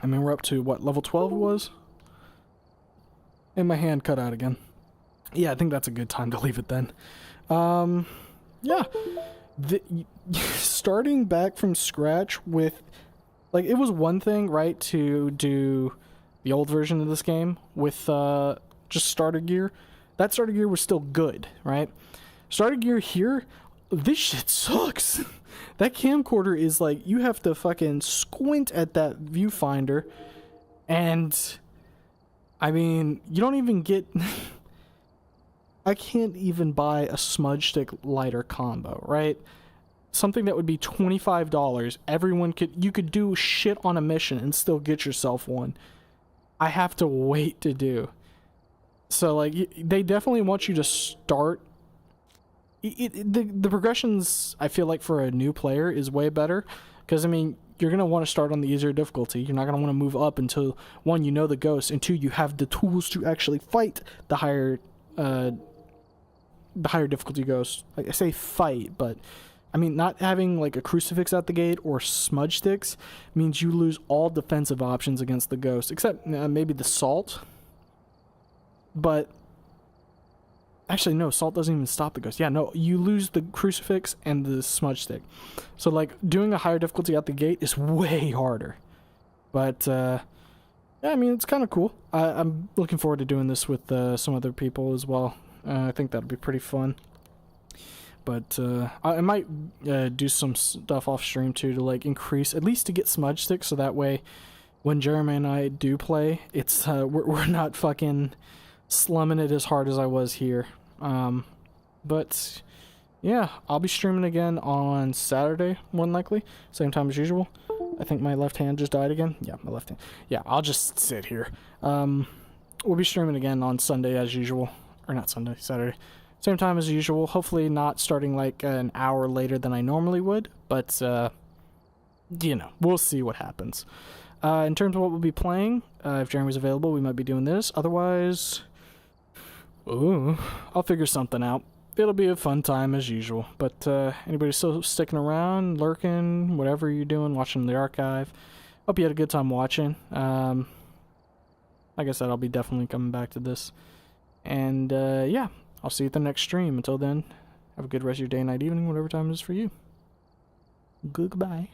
I mean, we're up to what, level 12 it was? And my hand cut out again. Yeah, I think that's a good time to leave it then. Yeah. Starting back from scratch with, like, it was one thing, right, to do the old version of this game with just starter gear, that starter gear was still good, right? Starter gear here, this shit sucks. That camcorder is like, you have to fucking squint at that viewfinder, and I mean, you don't even get I can't even buy a smudge stick lighter combo, right? Something that would be $25. You could do shit on a mission and still get yourself one. I have to wait to do. So like, they definitely want you to start. The progressions, I feel like, for a new player is way better, because I mean, you're gonna want to start on the easier difficulty. You're not gonna want to move up until, one, you know the ghost, and two, you have the tools to actually fight the higher difficulty ghost. Like, I say fight, but I mean, not having like a crucifix at the gate or smudge sticks means you lose all defensive options against the ghost, except maybe the salt. But actually, no, salt doesn't even stop the ghost. Yeah, no, you lose the crucifix and the smudge stick. So like, doing a higher difficulty at the gate is way harder. But yeah, I mean, it's kind of cool. I'm looking forward to doing this with some other people as well. I think that'll be pretty fun. But I might do some stuff off stream too, to like increase, at least to get smudge sticks, so that way when Jeremy and I do play, it's we're not fucking slumming it as hard as I was here. But yeah, I'll be streaming again on Saturday, more than likely, same time as usual. I think my left hand just died again. Yeah, my left hand. Yeah, I'll just sit here. We'll be streaming again on Sunday as usual, or not Sunday, Saturday. Same time as usual, hopefully not starting like an hour later than I normally would, but, you know, we'll see what happens. In terms of what we'll be playing, if Jeremy's available, we might be doing this. Otherwise, I'll figure something out. It'll be a fun time as usual, but anybody still sticking around, lurking, whatever you're doing, watching the archive, hope you had a good time watching. Like I said, I'll be definitely coming back to this. And, yeah. I'll see you at the next stream. Until then, have a good rest of your day, night, evening, whatever time it is for you. Goodbye.